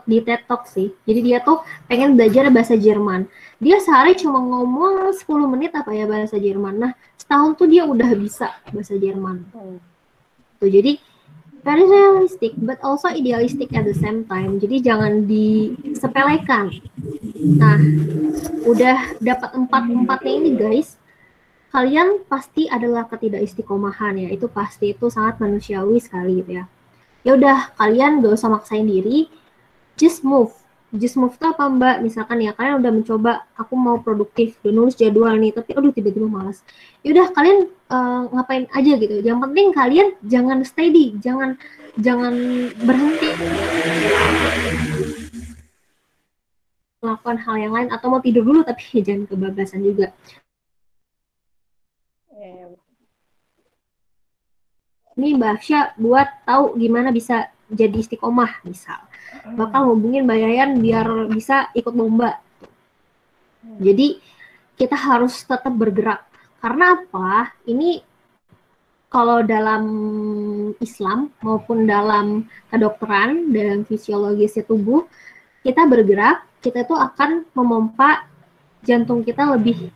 di TED Talk sih. Jadi dia tuh pengen belajar bahasa Jerman. Dia sehari cuma ngomong 10 menit apa ya bahasa Jerman. Nah, setahun tuh dia udah bisa bahasa Jerman. Tuh, jadi very realistic but also idealistic at the same time. Jadi jangan disepelekan. Nah, udah dapat empatnya ini guys, kalian pasti adalah ketidakistiqomahan ya. Itu pasti, itu sangat manusiawi sekali gitu ya. Ya udah, kalian gak usah maksain diri, just move. Just move itu apa Mbak? Misalkan ya kalian udah mencoba, aku mau produktif, udah nulis jadwal nih, tapi aduh tiba-tiba malas. Ya udah kalian ngapain aja gitu. Yang penting kalian jangan steady, jangan berhenti melakukan hal yang lain, atau mau tidur dulu tapi jangan kebablasan juga. Ini Mbak Afsya buat tahu gimana bisa jadi istiqomah, misal bakal hubungin Mbak Yayan biar bisa ikut lomba. Jadi kita harus tetap bergerak. Karena apa? Ini kalau dalam Islam maupun dalam kedokteran, dalam fisiologis tubuh, kita bergerak, kita itu akan memompa jantung kita lebih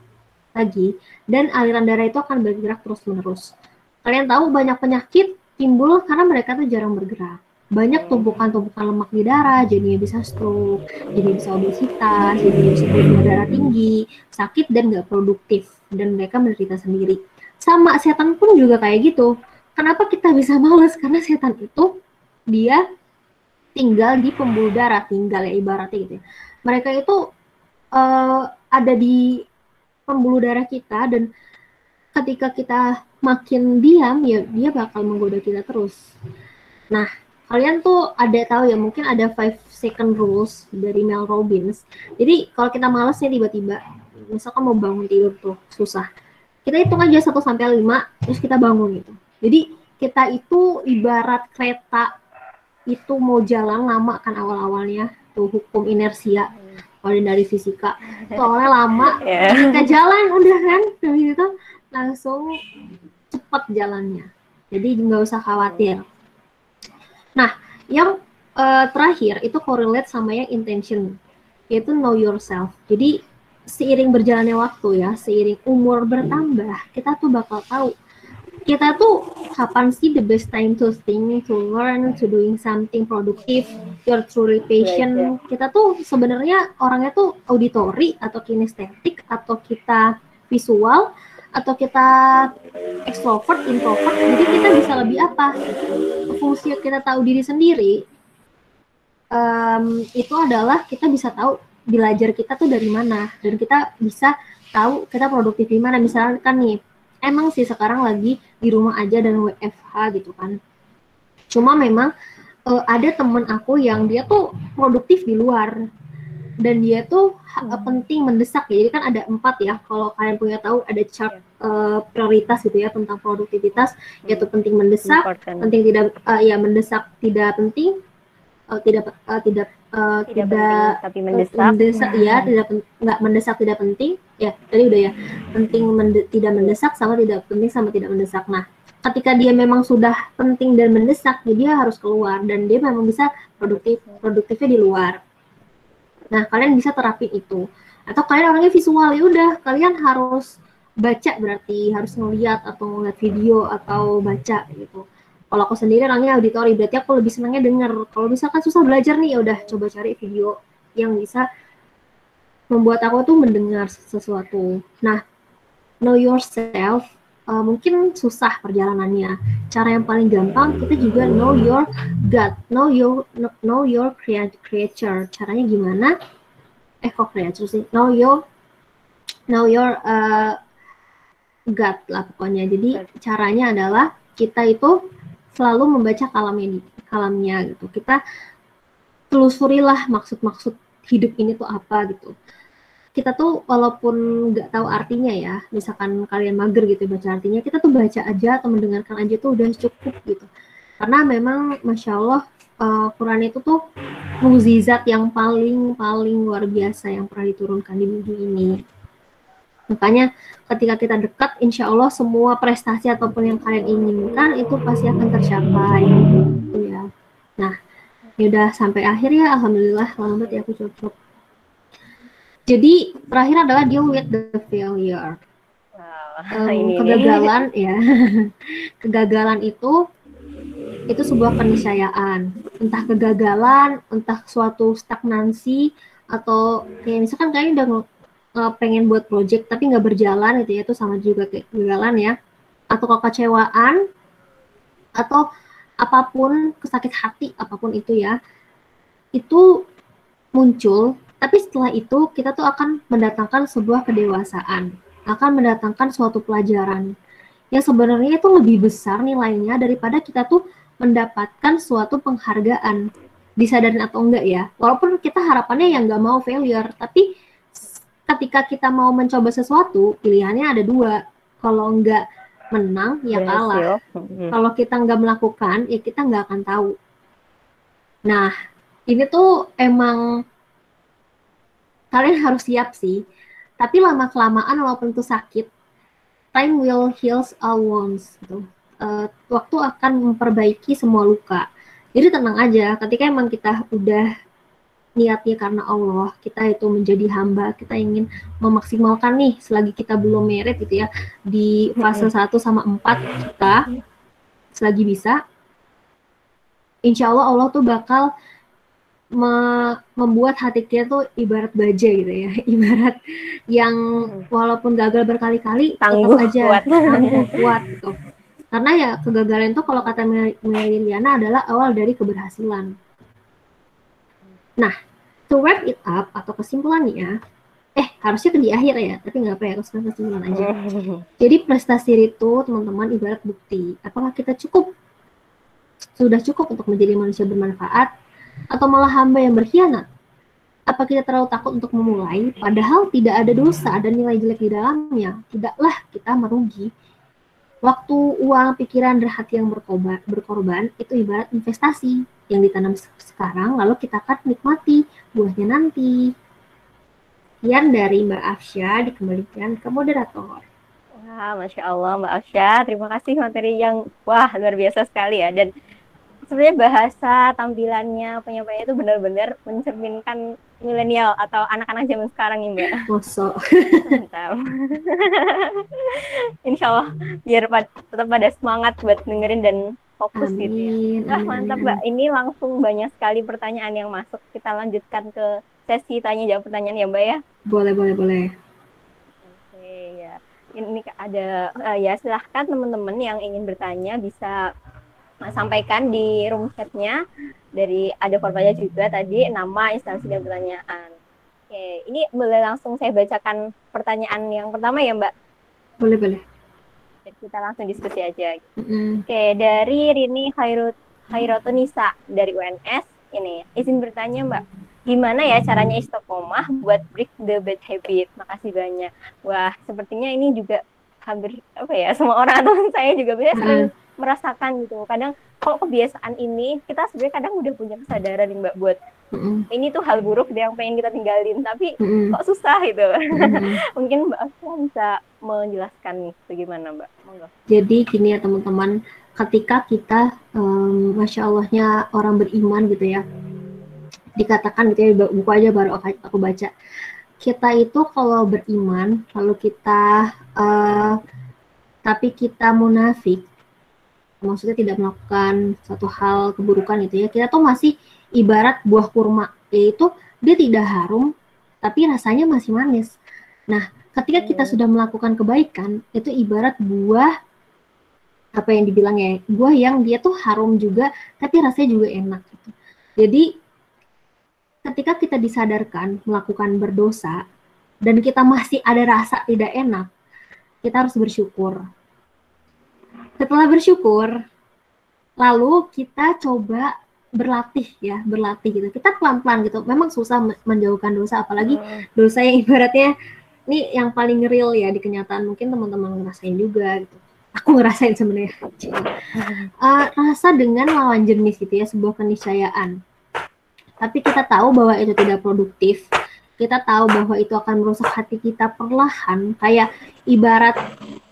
lagi, dan aliran darah itu akan bergerak terus-menerus. Kalian tahu banyak penyakit timbul karena mereka tuh jarang bergerak. Banyak tumpukan-tumpukan lemak di darah, jadinya bisa stroke, jadi bisa obesitas, jadi bisa gula darah tinggi, sakit dan nggak produktif, dan mereka menderita sendiri. Sama setan pun juga kayak gitu. Kenapa kita bisa males? Karena setan itu dia tinggal di pembuluh darah, tinggal ya ibaratnya gitu ya. Mereka itu ada di pembuluh darah kita, dan ketika kita makin diam ya dia bakal menggoda kita terus. Nah, kalian tuh ada tahu ya, mungkin ada 5 second rules dari Mel Robbins. Jadi kalau kita males nih tiba-tiba, misalkan mau bangun tidur tuh susah, kita hitung aja 1 sampai 5 terus kita bangun gitu. Jadi kita itu ibarat kereta itu mau jalan lama kan awal-awalnya, tuh hukum inersia kalau dari fisika, soalnya lama ketika jalan udah kan dari itu langsung cepat jalannya, jadi nggak usah khawatir. Nah, yang terakhir itu correlate sama yang intention, yaitu know yourself. Jadi seiring berjalannya waktu ya, seiring umur bertambah, kita tuh bakal tahu kita tuh kapan sih the best time to think, to learn, to doing something productive, your truly passion. Kita tuh sebenarnya orangnya tuh auditory atau kinestetik, atau kita visual, atau kita extrovert, introvert. Jadi kita bisa lebih apa? Fungsi kita tahu diri sendiri itu adalah kita bisa tahu belajar kita tuh dari mana, dan kita bisa tahu kita produktif di mana. Misalkan nih, emang sih sekarang lagi di rumah aja dan WFH gitu kan. Cuma memang ada temen aku yang dia tuh produktif di luar, dan dia tuh penting mendesak ya. Jadi kan ada 4 ya, kalau kalian punya tahu ada chart prioritas gitu ya tentang produktivitas, yaitu penting mendesak, penting tidak mendesak tidak penting, tidak tapi mendesak ya, nggak mendesak tidak penting ya, tadi udah ya, penting tidak mendesak sama tidak penting sama tidak mendesak. Nah, ketika dia memang sudah penting dan mendesak, dia harus keluar, dan dia memang bisa produktifnya di luar. Nah, kalian bisa terapin itu. Atau kalian orangnya visual, ya udah kalian harus baca, berarti harus ngeliat atau ngeliat video atau baca gitu. Kalau aku sendiri orangnya auditori, berarti aku lebih senangnya denger. Kalau misalkan susah belajar nih, ya udah coba cari video yang bisa membuat aku tuh mendengar sesuatu. Nah, know yourself mungkin susah perjalanannya. Cara yang paling gampang kita juga know your gut, know your creature. Caranya gimana? Kok creature sih? Know your gut lah pokoknya. Jadi caranya adalah kita itu selalu membaca kalamnya gitu. Kita telusurilah maksud hidup ini tuh apa gitu. Kita tuh walaupun nggak tahu artinya ya, misalkan kalian mager gitu baca artinya, kita tuh baca aja atau mendengarkan aja tuh udah cukup gitu. Karena memang Masya Allah Quran itu tuh mukjizat yang paling luar biasa yang pernah diturunkan di bumi ini. Makanya ketika kita dekat, insya Allah semua prestasi ataupun yang kalian inginkan itu pasti akan tercapai. Ya. Nah, ya udah sampai akhir ya, alhamdulillah, lambat ya aku cukup. Jadi terakhir adalah deal with the failure. Kegagalan ya, kegagalan itu sebuah keniscayaan. Entah kegagalan, entah suatu stagnansi, atau kayak misalkan kalian udah pengen buat project tapi nggak berjalan gitu ya, itu sama juga kayak kegagalan ya, atau kekecewaan, atau apapun, kesakit hati apapun itu ya, itu muncul, tapi setelah itu kita tuh akan mendatangkan sebuah kedewasaan, akan mendatangkan suatu pelajaran yang sebenarnya itu lebih besar nilainya daripada kita tuh mendapatkan suatu penghargaan, disadarin atau enggak ya, walaupun kita harapannya yang nggak mau failure, tapi ketika kita mau mencoba sesuatu, pilihannya ada 2. Kalau nggak menang, ya kalah. Kalau kita nggak melakukan, ya kita nggak akan tahu. Nah, ini tuh emang kalian harus siap sih. Tapi lama-kelamaan walaupun itu sakit, time will heals all wounds gitu. Waktu akan memperbaiki semua luka. Jadi tenang aja, ketika emang kita udah niatnya karena Allah, kita itu menjadi hamba, kita ingin memaksimalkan nih selagi kita belum merit gitu ya, di fase 1 sama 4 kita, selagi bisa, insya Allah Allah tuh bakal membuat hati kita tuh ibarat baja gitu ya, ibarat yang walaupun gagal berkali-kali Tangguh, tetap aja kuat. tangguh, kuat gitu. Karena ya kegagalan itu kalau kata Liliana adalah awal dari keberhasilan. Nah, to wrap it up atau kesimpulannya, harusnya di akhir ya, tapi nggak apa ya, kesimpulan aja. Jadi prestasi itu teman-teman ibarat bukti, apakah kita sudah cukup untuk menjadi manusia bermanfaat, atau malah hamba yang berkhianat? Apa kita terlalu takut untuk memulai, padahal tidak ada dosa dan nilai jelek di dalamnya? Tidaklah kita merugi. Waktu, uang, pikiran, dan hati yang berkorban itu ibarat investasi yang ditanam sekarang, lalu kita akan nikmati buahnya nanti. Sekian dari Mbak Afsya, dikembalikan ke moderator. Wah, Masya Allah Mbak Afsya, terima kasih materi yang luar biasa sekali ya. Dan sebenarnya bahasa, tampilannya, penyampaiannya itu benar-benar mencerminkan milenial atau anak-anak zaman sekarang nih Mbak. Mosok. Mantap. Insya Allah biar tetap pada semangat buat dengerin dan fokus gitu ya. Wah, mantap Mbak. Ini langsung banyak sekali pertanyaan yang masuk. Kita lanjutkan ke sesi tanya jawab pertanyaan ya Mbak ya. Boleh. Oke ya. Ini ada ya, silahkan teman-teman yang ingin bertanya bisa sampaikan di room chat-nya. Dari ada korbannya juga tadi, nama, instansi, dan pertanyaan. Oke, ini boleh langsung saya bacakan pertanyaan yang pertama ya Mbak? Boleh. Jadi kita langsung diskusi aja. Oke, dari Rini Khairotunisa dari UNS. Ini, izin bertanya Mbak, gimana ya caranya istiqomah buat break the bad habit? Makasih banyak. Wah, sepertinya ini juga hampir semua orang atau saya juga biasanya sering merasakan gitu. Kadang kalau kebiasaan ini kita sebenarnya kadang udah punya kesadaran nih Mbak buat ini tuh hal buruk yang pengen kita tinggalin, tapi kok susah gitu. Mungkin Mbak Afsya bisa menjelaskan nih bagaimana Mbak? Monggo. Jadi gini ya teman-teman, ketika kita Masya Allahnya orang beriman gitu ya, dikatakan gitu ya, buku aja baru aku baca, kita itu kalau beriman lalu kita tapi kita munafik, maksudnya tidak melakukan suatu hal keburukan itu ya, kita tuh masih ibarat buah kurma, yaitu dia tidak harum tapi rasanya masih manis. Nah, ketika kita sudah melakukan kebaikan, itu ibarat buah apa yang dibilang ya, buah yang dia tuh harum juga tapi rasanya juga enak gitu. Jadi ketika kita disadarkan melakukan berdosa dan kita masih ada rasa tidak enak, kita harus bersyukur. Setelah bersyukur, lalu kita coba berlatih gitu. Kita pelan-pelan gitu. Memang susah menjauhkan dosa, apalagi dosa yang ibaratnya ini yang paling real ya di kenyataan. Mungkin teman-teman ngerasain juga gitu. Aku ngerasain sebenarnya. Rasa dengan lawan jenis gitu ya, sebuah keniscayaan. Tapi kita tahu bahwa itu tidak produktif. Kita tahu bahwa itu akan merusak hati kita perlahan, kayak ibarat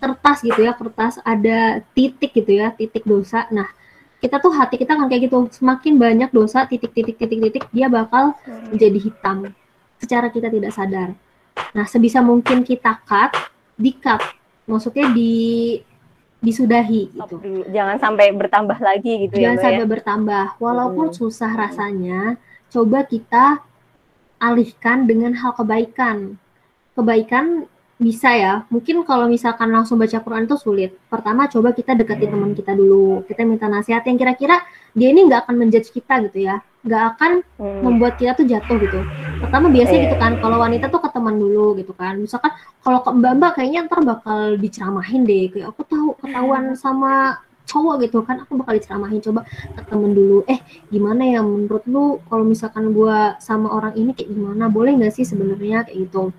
kertas gitu ya, kertas ada titik gitu ya, titik dosa. Nah, kita tuh hati kita kan kayak gitu, semakin banyak dosa, titik, dia bakal menjadi hitam secara kita tidak sadar. Nah, sebisa mungkin kita di-cut, maksudnya disudahi gitu. Jangan sampai bertambah lagi gitu ya, Jangan Mbak, sampai bertambah, walaupun susah rasanya, coba kita alihkan dengan hal kebaikan. Kebaikan bisa ya, mungkin kalau misalkan langsung baca Quran itu sulit. Pertama coba kita deketin teman kita dulu, kita minta nasihat yang kira-kira dia ini nggak akan menjudge kita gitu ya, nggak akan membuat kita tuh jatuh gitu. Pertama biasanya gitu kan, kalau wanita tuh ke teman dulu gitu kan. Misalkan kalau ke mbak-mbak kayaknya ntar bakal diceramahin deh, kayak aku tahu ketahuan sama cowok gitu kan, aku bakal diceramahin. Coba ke temen dulu, gimana ya menurut lu kalau misalkan gua sama orang ini kayak gimana, boleh nggak sih sebenarnya kayak gitu,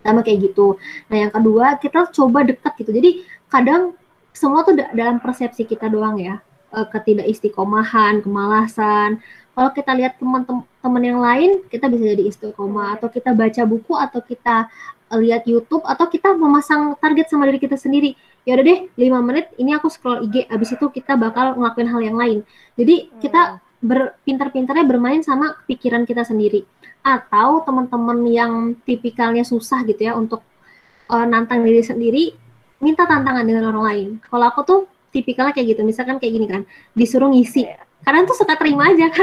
sama kayak gitu. Nah yang kedua kita coba dekat gitu. Jadi kadang semua tuh dalam persepsi kita doang ya, ketidakistiqomahan, kemalasan. Kalau kita lihat teman-teman yang lain, kita bisa jadi istiqomah, atau kita baca buku, atau kita lihat YouTube, atau kita memasang target sama diri kita sendiri. Ya udah deh, 5 menit ini aku scroll IG, abis itu kita bakal ngelakuin hal yang lain. Jadi kita pintar-pintarnya bermain sama pikiran kita sendiri. Atau teman-teman yang tipikalnya susah gitu ya untuk nantang diri sendiri, minta tantangan dengan orang lain. Kalau aku tuh tipikalnya kayak gitu, misalkan kayak gini kan, disuruh ngisi. Karena tuh suka terima aja,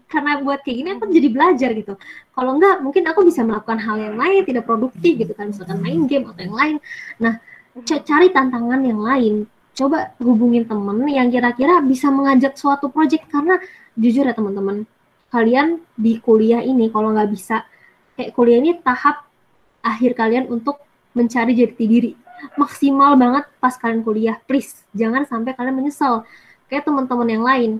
karena buat kayak gini aku jadi belajar gitu. Kalau enggak, mungkin aku bisa melakukan hal yang lain, tidak produktif gitu kan, misalkan main game atau yang lain. Nah, cari tantangan yang lain. Coba hubungin temen yang kira-kira bisa mengajak suatu project, karena jujur ya teman-teman, kalian di kuliah ini kalau nggak bisa, kayak kuliah ini tahap akhir kalian untuk mencari jati diri. Maksimal banget pas kalian kuliah, please jangan sampai kalian menyesal kayak teman-teman yang lain.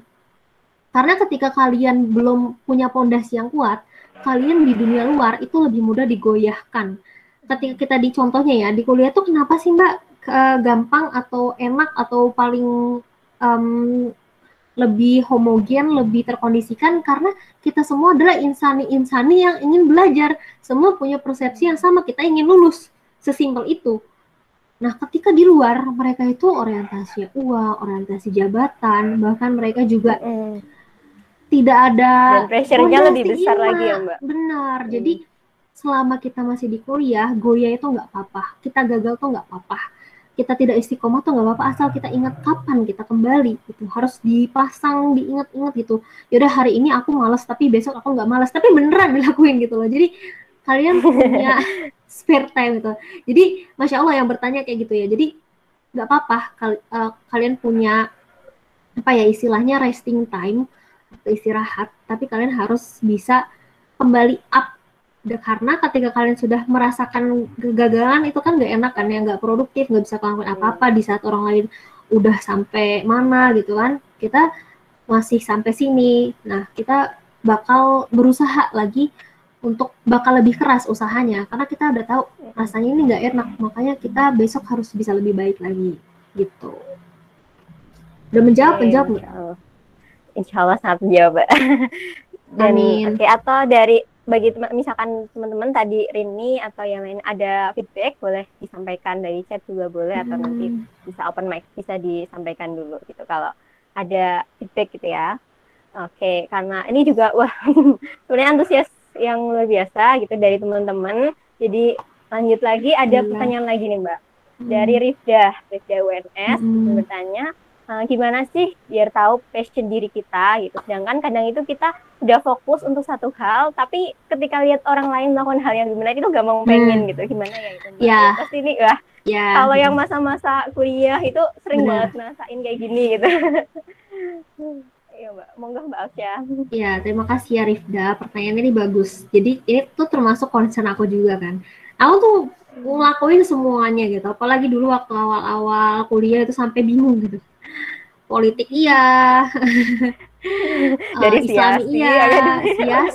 Karena ketika kalian belum punya pondasi yang kuat, kalian di dunia luar itu lebih mudah digoyahkan. Ketika kita di contohnya ya, di kuliah tuh kenapa sih Mbak gampang atau enak atau paling lebih homogen, lebih terkondisikan, karena kita semua adalah insani-insani yang ingin belajar. Semua punya persepsi yang sama, kita ingin lulus. Sesimpel itu. Nah, ketika di luar, mereka itu orientasi uang, orientasi jabatan, bahkan mereka juga tidak ada dan pressure-nya lebih besar lagi ya Mbak. Benar. Jadi selama kita masih di kuliah, goyah itu nggak apa-apa. Kita gagal tuh nggak apa-apa. Kita tidak istiqomah tuh nggak apa-apa, asal kita ingat kapan kita kembali. Gitu. Harus dipasang, diingat-ingat gitu. Yaudah hari ini aku malas, tapi besok aku nggak malas. Tapi beneran dilakuin gitu loh. Jadi kalian punya spare time gitu. Jadi Masya Allah yang bertanya kayak gitu ya. Jadi nggak apa-apa kalian punya apa ya istilahnya resting time, istirahat, tapi kalian harus bisa kembali up. Karena ketika kalian sudah merasakan kegagalan itu kan nggak enak kan ya, nggak produktif, nggak bisa ngelakuin apa-apa di saat orang lain udah sampai mana gitu kan, kita masih sampai sini. Nah kita bakal berusaha lagi untuk bakal lebih keras usahanya, karena kita udah tahu rasanya ini nggak enak, makanya kita besok harus bisa lebih baik lagi gitu. Udah menjawab nggak? Insya Allah sangat menjawab. Dan Amin. Atau dari bagi misalkan teman-teman tadi Rini atau yang lain ada feedback, boleh disampaikan dari chat juga boleh, atau nanti bisa open mic, bisa disampaikan dulu gitu kalau ada feedback gitu ya. Oke, karena ini juga wah sebenarnya antusias yang luar biasa gitu dari teman-teman. Jadi lanjut lagi, ada pertanyaan lagi nih Mbak dari Rifda UNS bertanya, gimana sih biar tahu passion diri kita gitu. Sedangkan kadang itu kita udah fokus untuk satu hal, tapi ketika lihat orang lain melakukan hal yang gimana itu gampang pengen gitu. Gimana ya itu Mbak? Ya. Pasti ini kalau yang masa-masa kuliah itu sering banget ngerasain kayak gini gitu. Iya Mbak, monggo Mbak Alsya. Ya, terima kasih ya Rifda, pertanyaannya ini bagus. Jadi ini tuh termasuk concern aku juga kan. Aku tuh ngelakuin semuanya gitu, apalagi dulu waktu awal-awal kuliah itu sampai bingung gitu. Politik iya, dari Islami iya,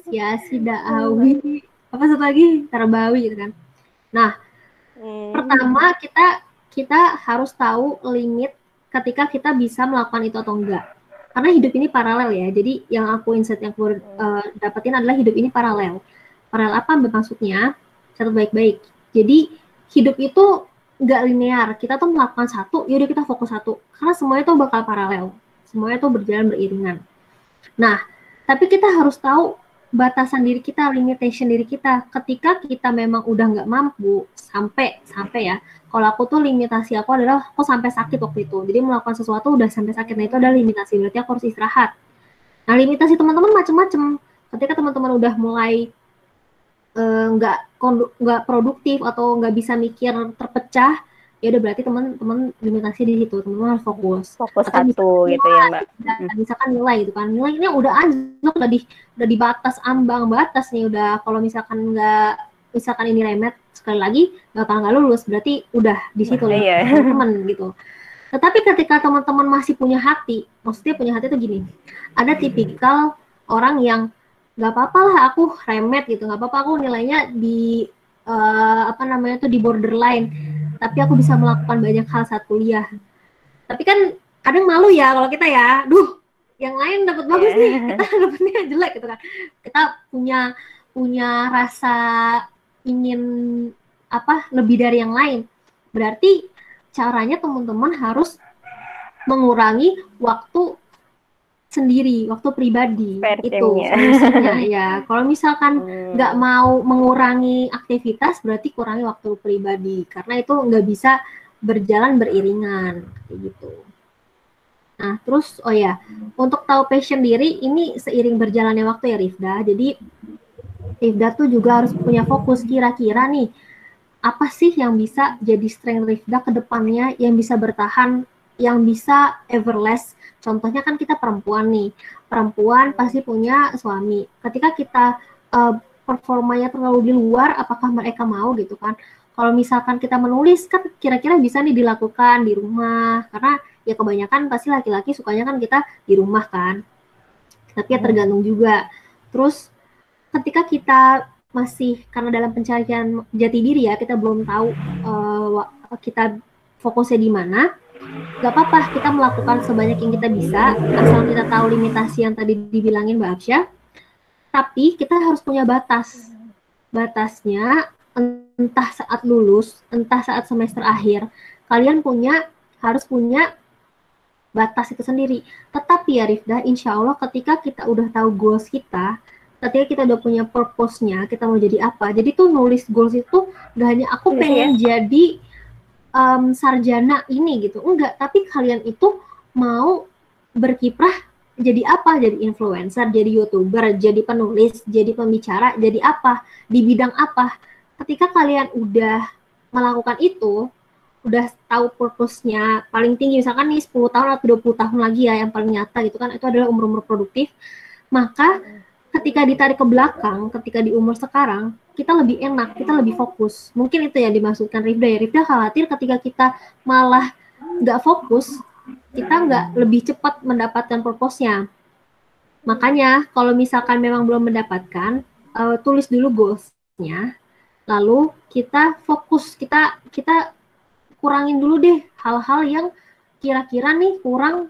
siasi, da'awi, apa satu lagi, tarbawi gitu kan. Nah, pertama kita harus tahu limit ketika kita bisa melakukan itu atau enggak. Karena hidup ini paralel ya. Jadi yang aku insight yang aku dapetin adalah hidup ini paralel. Paralel apa maksudnya? Catat baik-baik. Jadi hidup itu nggak linear. Kita tuh melakukan satu, yaudah kita fokus satu. Karena semuanya tuh bakal paralel. Semuanya tuh berjalan beriringan. Nah, tapi kita harus tahu batasan diri kita, limitation diri kita. Ketika kita memang udah nggak mampu, sampai ya. Kalau aku tuh limitasi aku adalah aku sampai sakit waktu itu. Jadi melakukan sesuatu udah sampai sakit. Nah itu adalah limitasi. Berarti aku harus istirahat. Nah limitasi teman-teman macam-macam. Ketika teman-teman udah mulai nggak produktif atau nggak bisa mikir terpecah, ya udah berarti teman-teman limitasi di situ. Teman-teman harus fokus satu gitu ya Mbak. Misalkan nilai gitu kan, nilainya udah anjlok, udah di batas ambang batas nih, udah kalau misalkan ini remet sekali lagi nggak lulus, berarti udah di situ teman-teman gitu. Tetapi ketika teman-teman masih punya hati, maksudnya punya hati itu gini, ada tipikal orang yang nggak apa-apa lah aku remet gitu, nggak apa-apa aku nilainya di di borderline, tapi aku bisa melakukan banyak hal saat kuliah. Tapi kan kadang malu ya kalau kita ya, yang lain dapat bagus nih, kita dapatnya jelek gitu kan. Kita punya rasa ingin lebih dari yang lain, berarti caranya teman-teman harus mengurangi waktu sendiri, waktu pribadi. Itu solusinya ya. Kalau misalkan nggak mau mengurangi aktivitas, berarti kurangi waktu pribadi, karena itu nggak bisa berjalan beriringan kayak gitu. Nah, terus untuk tahu passion diri ini seiring berjalannya waktu ya Rifda. Jadi Rifda tuh juga harus punya fokus, kira-kira nih apa sih yang bisa jadi strength Rifda ke depannya, yang bisa bertahan, yang bisa everlast. Contohnya kan kita perempuan nih, perempuan pasti punya suami. Ketika kita performanya terlalu di luar, apakah mereka mau gitu kan? Kalau misalkan kita menulis kan kira-kira bisa nih dilakukan di rumah, karena ya kebanyakan pasti laki-laki sukanya kan kita di rumah kan. Tapi ya tergantung juga. Terus ketika kita masih, karena dalam pencarian jati diri ya, kita belum tahu kita fokusnya di mana, gak apa-apa kita melakukan sebanyak yang kita bisa, asal kita tahu limitasi yang tadi dibilangin Mbak Absya. Tapi kita harus punya batas. Batasnya entah saat lulus, entah saat semester akhir, kalian harus punya batas itu sendiri. Tetapi ya Rifda, insya Allah ketika kita udah tahu goals kita, ketika kita udah punya purpose-nya, kita mau jadi apa. Jadi tuh nulis goals itu gak hanya aku pengen jadi sarjana ini gitu, enggak. Tapi kalian itu mau berkiprah jadi apa? Jadi influencer, jadi YouTuber, jadi penulis, jadi pembicara, jadi apa? Di bidang apa? Ketika kalian udah melakukan itu, udah tahu purpose-nya paling tinggi, misalkan nih 10 tahun atau 20 tahun lagi ya yang paling nyata gitu kan, itu adalah umur-umur produktif, maka ketika ditarik ke belakang, ketika di umur sekarang, kita lebih enak, kita lebih fokus. Mungkin itu yang dimaksudkan Rifda ya. Rifda khawatir ketika kita malah nggak fokus, kita nggak lebih cepat mendapatkan purpose-nya. Makanya kalau misalkan memang belum mendapatkan, tulis dulu goals-nya, lalu kita fokus, kita kurangin dulu deh hal-hal yang kira-kira nih kurang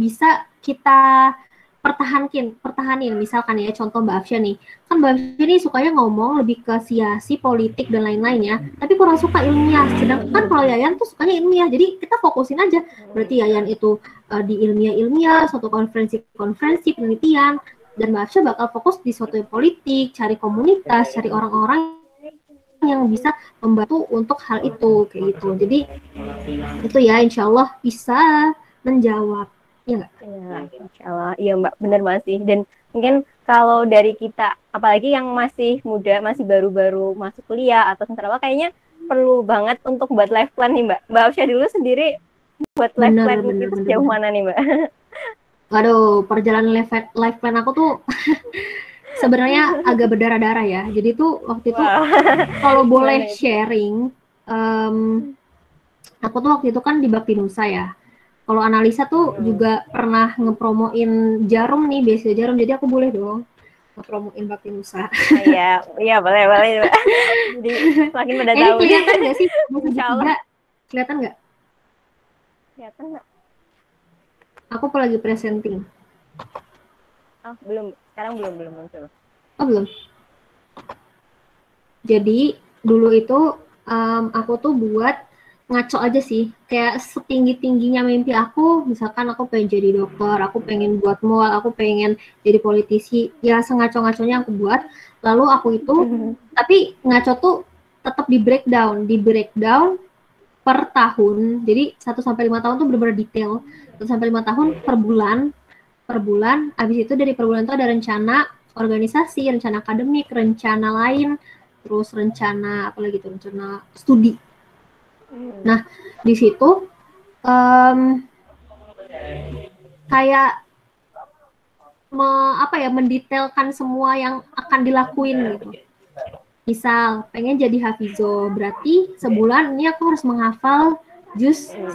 bisa kita pertahanin. Misalkan ya contoh Mbak Afsya nih, kan Mbak Afsya nih sukanya ngomong lebih ke siasi, politik dan lain-lain ya, tapi kurang suka ilmiah. Sedangkan kalau Yayan tuh sukanya ilmiah, jadi kita fokusin aja. Berarti Yayan itu di ilmiah, suatu konferensi penelitian, dan Mbak Afsya bakal fokus di suatu politik, cari komunitas, cari orang-orang yang bisa membantu untuk hal itu kayak gitu. Jadi itu ya, insya Allah bisa menjawab. Ya nggak? Ya, insya Allah. Iya Mbak, benar masih. Dan mungkin kalau dari kita, apalagi yang masih muda, masih baru-baru masuk kuliah atau semester awal, kayaknya perlu banget untuk buat life plan nih Mbak. Mbak Afsya dulu sendiri buat life plan itu sejauh mana nih Mbak? Waduh, perjalanan life plan aku tuh sebenarnya agak berdarah-darah ya. Jadi tuh waktu itu kalau boleh sharing, aku tuh waktu itu kan di Bakti Nusa ya. Kalau analisa tuh juga pernah ngepromoin Jarum nih, beasiswa Jarum. Jadi aku boleh dong ngepromoin Bakti Nusa. Iya boleh. Jadi semakin pada tahu. Ini kelihatan nggak sih? Kelihatan nggak? Kelihatan nggak? Aku lagi presenting. Oh belum, sekarang belum muncul. Oh belum. Jadi dulu itu aku tuh buat ngaco aja sih, kayak setinggi-tingginya mimpi aku, misalkan aku pengen jadi dokter, aku pengen buat mall, aku pengen jadi politisi, ya sengaco-ngaconya aku buat, lalu aku itu, tapi ngaco tuh tetap di breakdown per tahun, jadi 1-5 tahun tuh benar-benar detail, 1-5 tahun per bulan, habis itu dari per bulan itu ada rencana organisasi, rencana akademik, rencana lain, terus rencana apalagi tuh, rencana studi. Nah, di situ kayak mendetailkan semua yang akan dilakuin gitu. Misal, pengen jadi hafizo, berarti sebulan ini aku harus menghafal juz 1.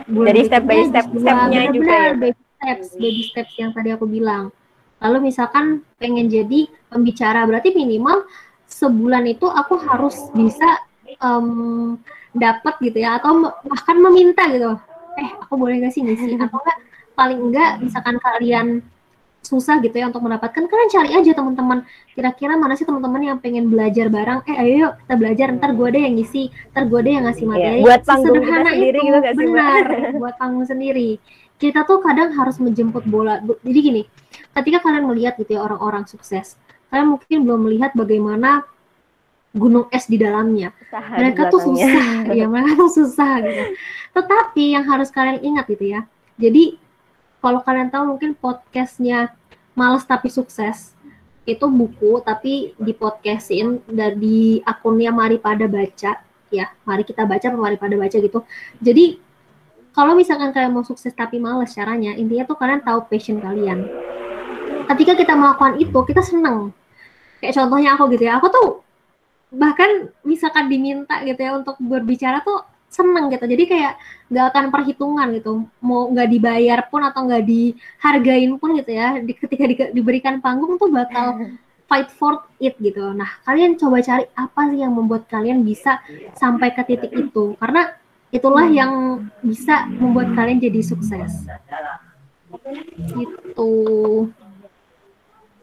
Jadi step by step-nya juga ya? Baby steps yang tadi aku bilang. Lalu misalkan pengen jadi pembicara, berarti minimal sebulan itu aku harus bisa dapat gitu ya, atau bahkan meminta gitu, aku boleh nggak sih ngisi, atau enggak paling enggak misalkan kalian susah gitu ya untuk mendapatkan, kalian cari aja teman-teman, kira-kira mana sih teman-teman yang pengen belajar bareng, ayo yuk kita belajar, ntar gue deh yang ngisi, ntar gue deh yang ngasih materi. Buat panggung kita Sesederhana sendiri itu, gitu gak sih, Mbak? benar, buat panggung sendiri. Kita tuh kadang harus menjemput bola. Jadi gini, ketika kalian melihat gitu ya orang-orang sukses, kalian mungkin belum melihat bagaimana gunung es di dalamnya. Usaha Mereka di tuh belakangnya. susah, ya mereka tuh susah gitu. Tetapi yang harus kalian ingat gitu ya. Jadi kalau kalian tahu mungkin podcastnya Males Tapi Sukses, itu buku tapi di podcastin dari akunnya Mari Pada Baca, ya mari kita baca, mari pada baca gitu. Jadi kalau misalkan kalian mau sukses tapi males caranya, intinya tuh kalian tahu passion kalian. Ketika kita melakukan itu, kita seneng. Kayak contohnya aku gitu ya, aku tuh bahkan misalkan diminta gitu ya untuk berbicara tuh seneng gitu. Jadi kayak nggak akan perhitungan gitu, mau nggak dibayar pun atau nggak dihargain pun gitu ya, ketika diberikan panggung tuh bakal fight for it gitu. Nah, kalian coba cari apa sih yang membuat kalian bisa sampai ke titik itu, karena itulah yang bisa membuat kalian jadi sukses gitu.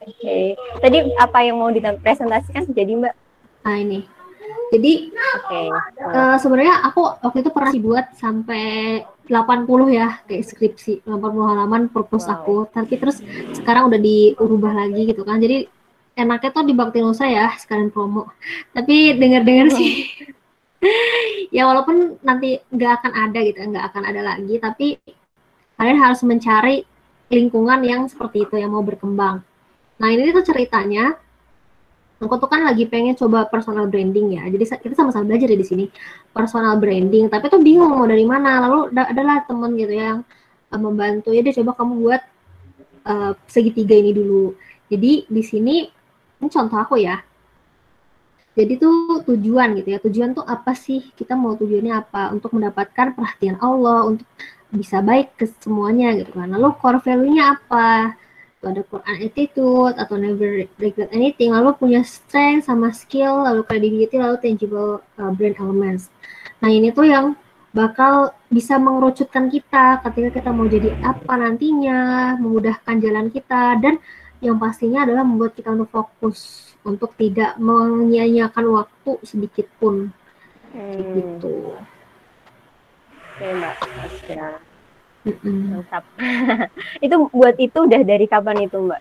Oke. Tadi apa yang mau dipresentasikan jadi Mbak? Nah ini, jadi sebenarnya aku waktu itu pernah dibuat sampai 80 ya, kayak skripsi 80 halaman purpose aku, tapi terus sekarang udah diubah lagi gitu kan. Jadi enaknya tuh di Bakti Nusa ya, sekalian promo. Tapi dengar-dengar sih ya walaupun nanti nggak akan ada gitu, nggak akan ada lagi, tapi kalian harus mencari lingkungan yang seperti itu, yang mau berkembang. Nah ini tuh ceritanya, aku tuh kan lagi pengen coba personal branding ya, jadi kita sama-sama belajar di sini personal branding, tapi tuh bingung mau dari mana. Lalu adalah temen gitu yang membantu, ya dia coba kamu buat segitiga ini dulu. Jadi di sini ini contoh aku ya. Jadi tuh tujuan gitu ya, tujuan tuh apa sih, kita mau tujuannya apa, untuk mendapatkan perhatian Allah, untuk bisa baik ke semuanya gitu kan. Lalu core value-nya apa, ada Quran attitude atau never regret anything, lalu punya strength sama skill, lalu credibility, lalu tangible brand elements. Nah ini tuh yang bakal bisa mengerucutkan kita ketika kita mau jadi apa nantinya, memudahkan jalan kita, dan yang pastinya adalah membuat kita untuk fokus, untuk tidak menyia-nyiakan waktu sedikit pun. Gitu. Oke Mbak. Mantap. Itu buat itu udah dari kapan itu Mbak?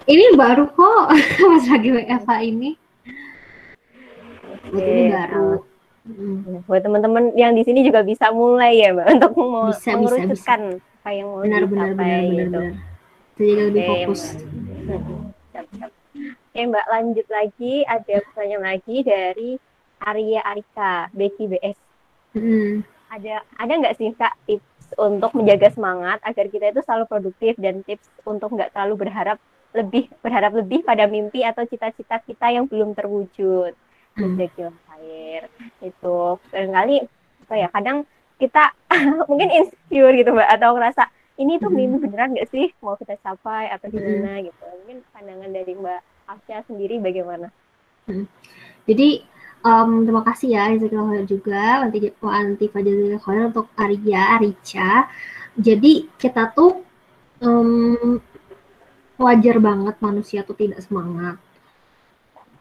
Ini baru kok, pas lagi WFH ini. Buat ini baru. Buat teman-teman yang di sini juga bisa mulai ya Mbak, untuk mengerucutkan apa yang mau dicapai gitu. Jadi lebih fokus. Oke Mbak, lanjut lagi, ada pertanyaan lagi dari Arya Arika, Becky BS. Ada nggak sih Kak tips untuk menjaga semangat agar kita itu selalu produktif, dan tips untuk nggak terlalu berharap lebih pada mimpi atau cita-cita kita yang belum terwujud? Rezeki air itu barangkali apa ya, kadang kita mungkin insecure gitu Mbak, atau ngerasa ini tuh mimpi beneran nggak sih mau kita capai atau gimana gitu. Mungkin pandangan dari Mbak Afsya sendiri bagaimana? Jadi terima kasih ya Jazakallah khair juga Wanti Fajazil Khair untuk Arica. Jadi kita tuh wajar banget manusia tuh tidak semangat.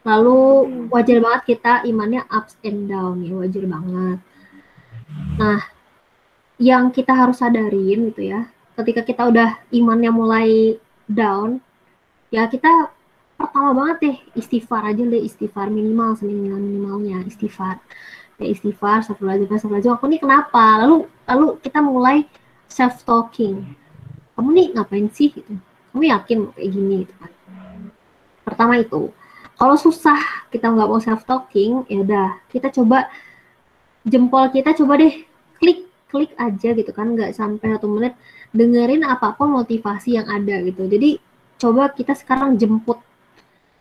Lalu wajar banget kita imannya ups and down ya, wajar banget. Nah, yang kita harus sadarin gitu ya, ketika kita udah imannya mulai down, ya kita pertama banget deh istighfar aja deh, istighfar minimal seminimal-minimalnya istighfar. Ya istighfar, astagfirullahaladzim, aku nih kenapa? Lalu kita mulai self talking. Kamu nih ngapain sih gitu? Kamu yakin mau kayak gini gitu kan? Pertama itu. Kalau susah kita nggak mau self talking, ya udah kita coba jempol kita coba deh klik aja gitu kan, nggak sampai 1 menit dengerin apapun motivasi yang ada gitu. Jadi coba kita sekarang jemput.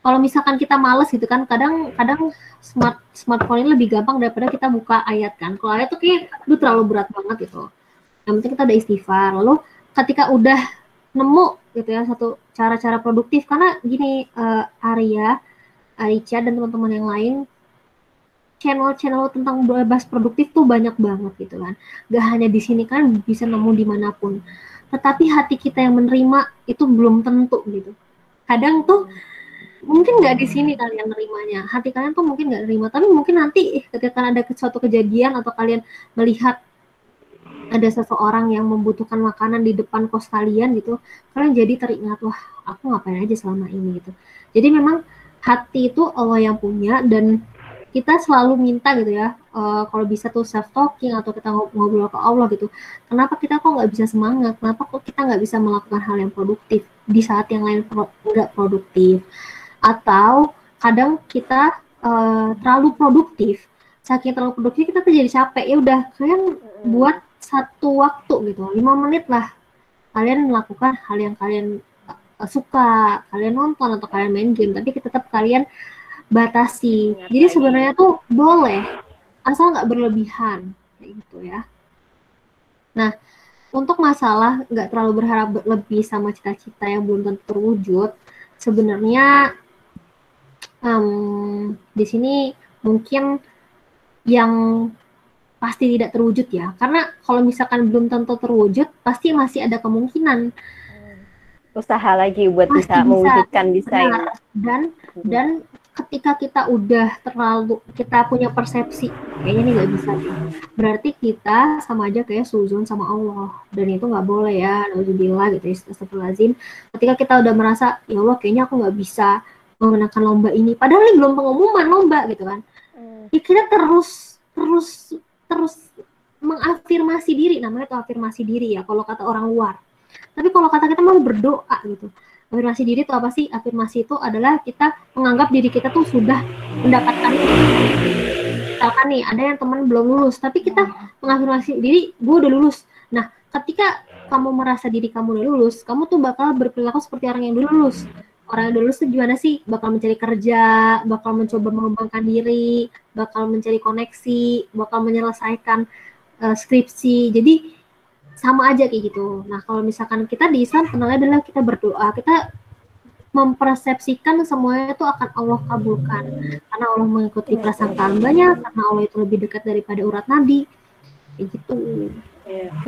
Kalau misalkan kita males gitu kan, kadang smartphone ini lebih gampang daripada kita buka ayat kan. Kalau ayat tuh kayak terlalu berat banget gitu. Yang penting kita udah istighfar. Lalu ketika udah nemu gitu ya satu cara-cara produktif, karena gini Arica dan teman-teman yang lain, channel-channel tentang bebas produktif tuh banyak banget gitu kan. Gak hanya di sini kan, bisa nemu dimanapun. tetapi hati kita yang menerima itu belum tentu gitu. Kadang tuh mungkin nggak di sini kalian nerimanya, hati kalian tuh mungkin nggak nerima, tapi mungkin nanti ketika ada suatu kejadian atau kalian melihat ada seseorang yang membutuhkan makanan di depan kos kalian gitu, kalian jadi teringat, wah aku ngapain aja selama ini gitu. Jadi memang hati itu Allah yang punya, dan kita selalu minta gitu ya, kalau bisa tuh self talking atau kita ngobrol ke Allah gitu. Kenapa kita kok nggak bisa semangat? Kenapa kok kita nggak bisa melakukan hal yang produktif di saat yang lain nggak produktif? Atau kadang kita terlalu produktif, saking terlalu produktif kita tuh jadi capek. Ya udah, kalian buat satu waktu gitu, 5 menit lah kalian melakukan hal yang kalian suka, kalian nonton atau kalian main game, tapi tetap kalian batasi. Jadi sebenarnya tuh boleh, asal nggak berlebihan kayak gitu ya. Nah, untuk masalah nggak terlalu berharap lebih sama cita-cita yang belum tentu terwujud, sebenarnya di sini mungkin yang pasti tidak terwujud ya, karena kalau misalkan belum tentu terwujud, pasti masih ada kemungkinan usaha lagi buat pasti bisa mewujudkan desain. Dan ketika kita udah terlalu, kita punya persepsi kayaknya ini nggak bisa nih, berarti kita sama aja kayak suzon sama Allah, dan itu nggak boleh ya, nauzubillah gitu, astagfirullahaladzim. Ketika kita udah merasa ya Allah kayaknya aku nggak bisa memenangkan lomba ini, padahal ini belum pengumuman lomba gitu kan, ya kita terus mengafirmasi diri, namanya itu afirmasi diri ya kalau kata orang luar. Tapi kalau kata kita mau berdoa gitu. Afirmasi diri itu apa sih? Afirmasi itu adalah kita menganggap diri kita tuh sudah mendapatkan itu. Misalkan nih, ada yang teman belum lulus, tapi kita mengafirmasi diri, gue udah lulus. Nah, ketika kamu merasa diri kamu udah lulus, kamu tuh bakal berperilaku seperti orang yang udah lulus. Orang yang udah lulus tuh gimana sih? Bakal mencari kerja, bakal mencoba mengembangkan diri, bakal mencari koneksi, bakal menyelesaikan skripsi. Jadi sama aja kayak gitu. Nah, kalau misalkan kita di Islam kenalnya adalah kita berdoa, kita mempersepsikan semuanya itu akan Allah kabulkan, karena Allah mengikuti prasangka hambanya, karena Allah itu lebih dekat daripada urat nadi, kayak gitu.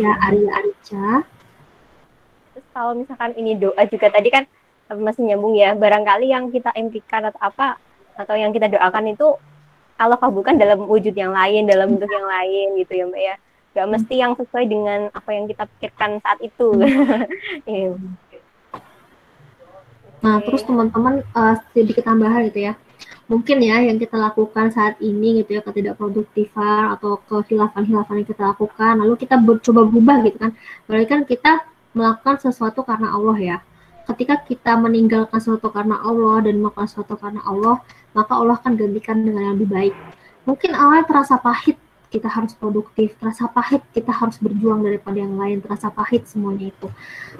Ya, Arya Arica. Terus kalau misalkan ini doa juga tadi kan masih nyambung ya, barangkali yang kita impikan atau apa, atau yang kita doakan itu Allah kabulkan dalam wujud yang lain, dalam bentuk yang lain gitu ya Mbak ya. Gak mesti yang sesuai dengan apa yang kita pikirkan saat itu. Nah, terus teman-teman sedikit tambahan gitu ya. Mungkin ya yang kita lakukan saat ini gitu ya, ketidakproduktifan atau kehilafan-hilafan yang kita lakukan, lalu kita coba berubah gitu kan. Berarti kan kita melakukan sesuatu karena Allah ya. Ketika kita meninggalkan sesuatu karena Allah dan melakukan sesuatu karena Allah, maka Allah akan gantikan dengan yang lebih baik. Mungkin awalnya terasa pahit, kita harus produktif, terasa pahit, kita harus berjuang daripada yang lain, terasa pahit semuanya itu.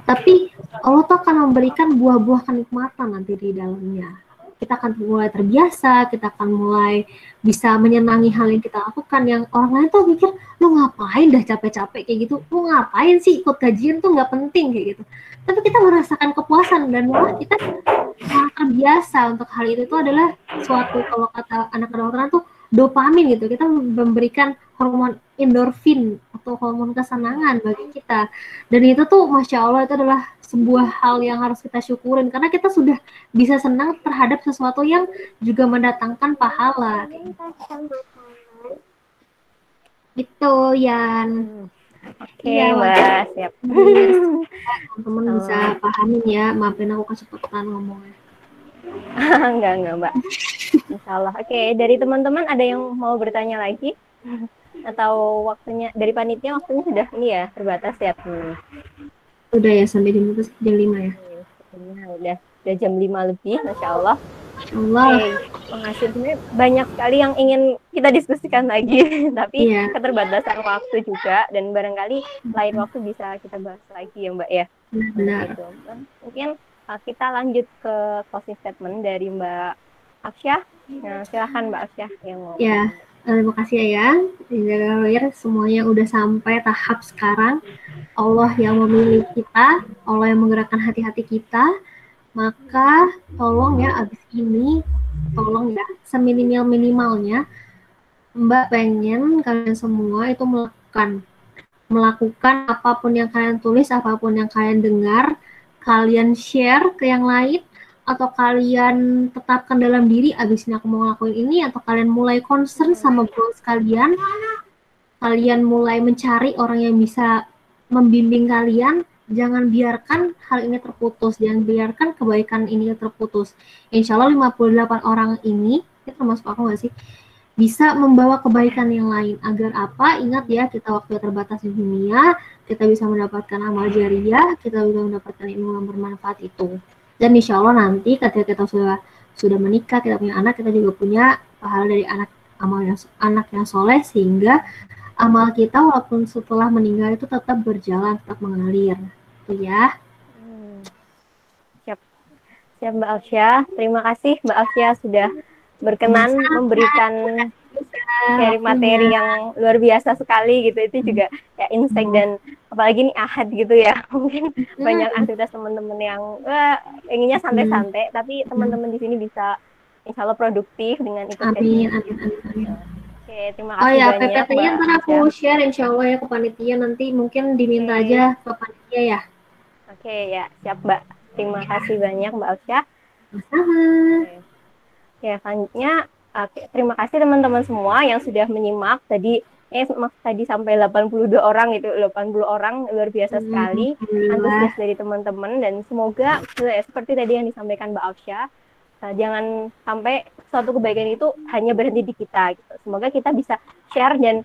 Tapi Allah tuh akan memberikan buah-buah kenikmatan nanti di dalamnya. Kita akan mulai terbiasa, kita akan mulai bisa menyenangi hal yang kita lakukan, yang orang lain tuh mikir, lu ngapain dah capek-capek kayak gitu, lu ngapain sih ikut kajian tuh nggak penting kayak gitu. Tapi kita merasakan kepuasan, dan malah kita terbiasa untuk hal itu adalah suatu, kalau kata anak kedokteran tuh, dopamin gitu. Kita memberikan hormon endorfin atau hormon kesenangan bagi kita, dan itu tuh Masya Allah itu adalah sebuah hal yang harus kita syukurin, karena kita sudah bisa senang terhadap sesuatu yang juga mendatangkan pahala gitu Yan. Oke, Mbak, siap. Teman-teman bisa pahamin ya, maafin aku kecepatan ngomongnya. Enggak Mbak. Insyaallah. Oke, dari teman-teman ada yang mau bertanya lagi? Atau waktunya dari panitia waktunya sudah ini ya, terbatas ya? Udah ya, sampai jam 5 ya? Udah jam 5 lebih, Masya Allah. Allah. Pengasih sebenarnya banyak sekali yang ingin kita diskusikan lagi, tapi keterbatasan waktu juga, dan barangkali lain waktu bisa kita bahas lagi ya Mbak ya. Benar. Gitu. Mungkin kita lanjut ke closing statement dari Mbak Afsyah. Nah, silakan Mbak Afsyah yang mau. Ya, terima kasih ya. Semuanya udah sampai tahap sekarang. Allah yang memilih kita, Allah yang menggerakkan hati-hati kita. Maka tolong ya, abis ini tolong ya, seminimal-minimalnya Mbak pengen kalian semua itu melakukan apapun yang kalian tulis, apapun yang kalian dengar, kalian share ke yang lain, atau kalian tetapkan dalam diri, abis ini aku mau ngelakuin ini, atau kalian mulai concern sama goals kalian mulai mencari orang yang bisa membimbing kalian, jangan biarkan hal ini terputus, jangan biarkan kebaikan ini terputus. Insya Allah 58 orang ini termasuk aku nggak sih, bisa membawa kebaikan yang lain. Agar apa? Ingat ya, kita waktu terbatas di dunia, kita bisa mendapatkan amal jariah, kita bisa mendapatkan ilmu yang bermanfaat itu. Dan insya Allah nanti ketika kita sudah menikah, kita punya anak, kita juga punya pahala dari anak yang soleh, sehingga amal kita walaupun setelah meninggal itu tetap berjalan, tetap mengalir. Itu ya. Siap Mbak Afsyah. Terima kasih Mbak Afsyah sudah berkenan memberikan sharing materi yang luar biasa sekali gitu. Itu juga ya insight, dan apalagi nih Ahad gitu ya, mungkin banyak aktivitas teman-teman yang inginnya santai-santai, tapi teman-teman di sini bisa insya Allah produktif dengan ikut Amin. Oke, terima kasih ya, banyak PPT-nya ntar aku share insya Allah ya ke panitia, nanti mungkin diminta aja ke panitia ya. Oke ya, siap Mbak. Terima kasih banyak Mbak Afsyah. Sama. Ya, selanjutnya terima kasih teman-teman semua yang sudah menyimak tadi. Tadi sampai 82 orang itu, 80 orang, luar biasa sekali antusias dari teman-teman, dan semoga seperti tadi yang disampaikan Mbak Afsyah, jangan sampai suatu kebaikan itu hanya berhenti di kita gitu. Semoga kita bisa share, dan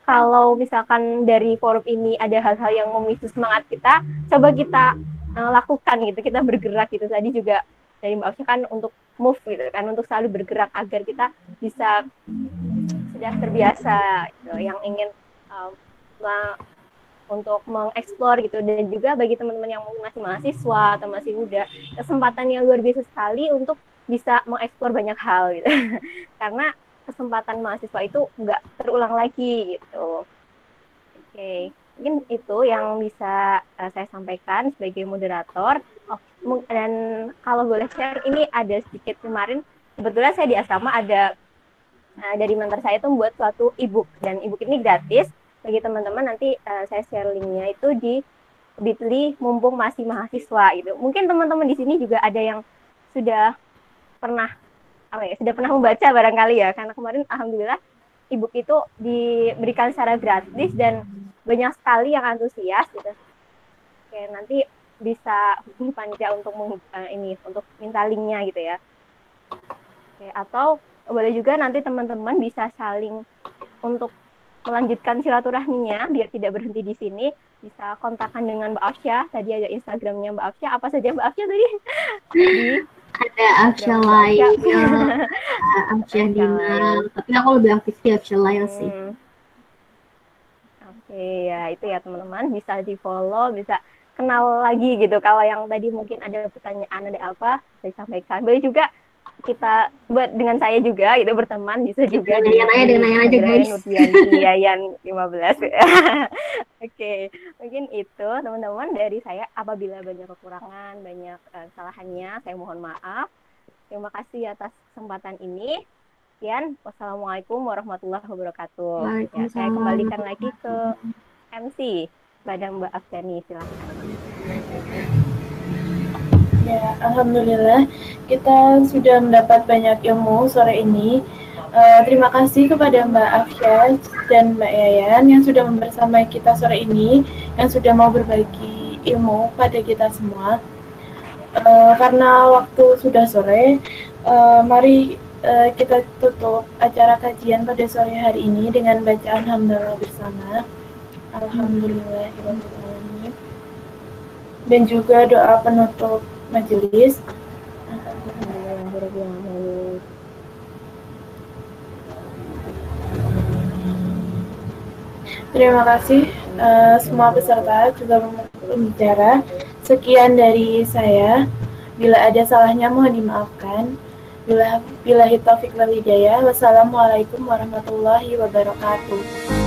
kalau misalkan dari forum ini ada hal-hal yang memicu semangat kita, coba kita lakukan gitu, kita bergerak gitu. Tadi juga dari Mbak Afsyah kan untuk move gitu kan, untuk selalu bergerak agar kita bisa sudah terbiasa gitu, yang ingin untuk mengeksplor gitu. Dan juga bagi teman-teman yang masih mahasiswa atau masih muda, kesempatan yang luar biasa sekali untuk bisa mengeksplor banyak hal gitu. Karena kesempatan mahasiswa itu nggak terulang lagi gitu. Oke, mungkin itu yang bisa saya sampaikan sebagai moderator. Dan kalau boleh share, ini ada sedikit kemarin, kebetulan saya di asrama ada dari mentor saya itu membuat suatu e-book, dan e-book ini gratis bagi teman-teman. Nanti saya share linknya itu di Bitly mumpung masih mahasiswa gitu. Mungkin teman-teman di sini juga ada yang sudah pernah membaca barangkali ya, karena kemarin alhamdulillah e-book itu diberikan secara gratis dan banyak sekali yang antusias gitu. Oke, nanti bisa hubungi panitia untuk untuk minta linknya gitu ya. Oke, atau boleh juga nanti teman-teman bisa saling untuk melanjutkan silaturahminya biar tidak berhenti di sini, bisa kontakkan dengan Mbak Afsyah. Tadi ada Instagramnya Mbak Afsyah. Apa saja Mbak Afsyah tadi? Ada Afsyah lain, Afsyah Dina. Tapi aku lebih aktif di Afsyah lain sih. Oke, ya itu ya teman-teman, bisa di follow, bisa kenal lagi gitu. Kalau yang tadi mungkin ada pertanyaan, ada apa, saya sampaikan. Boleh juga kita buat dengan saya juga gitu, berteman bisa juga nanya aja guys. Yayan 15. Oke, mungkin itu teman-teman dari saya. Apabila banyak kekurangan, banyak kesalahannya, saya mohon maaf. Terima kasih atas kesempatan ini. Sekian, wassalamualaikum warahmatullahi wabarakatuh. Ya, saya kembalikan lagi ke MC pada Mbak Afsyani, silakan. Ya, alhamdulillah kita sudah mendapat banyak ilmu sore ini. Terima kasih kepada Mbak Afsyah dan Mbak Yayan yang sudah membersamai kita sore ini, yang sudah mau berbagi ilmu pada kita semua. Karena waktu sudah sore, mari kita tutup acara kajian pada sore hari ini dengan bacaan hamdalah bersama. Alhamdulillahirrahmanirrahim. Dan juga doa penutup majelis. Terima kasih semua peserta juga pembicara. Sekian dari saya. Bila ada salahnya mohon dimaafkan. Billahi taufiq wal hidayah. Wassalamualaikum warahmatullahi wabarakatuh.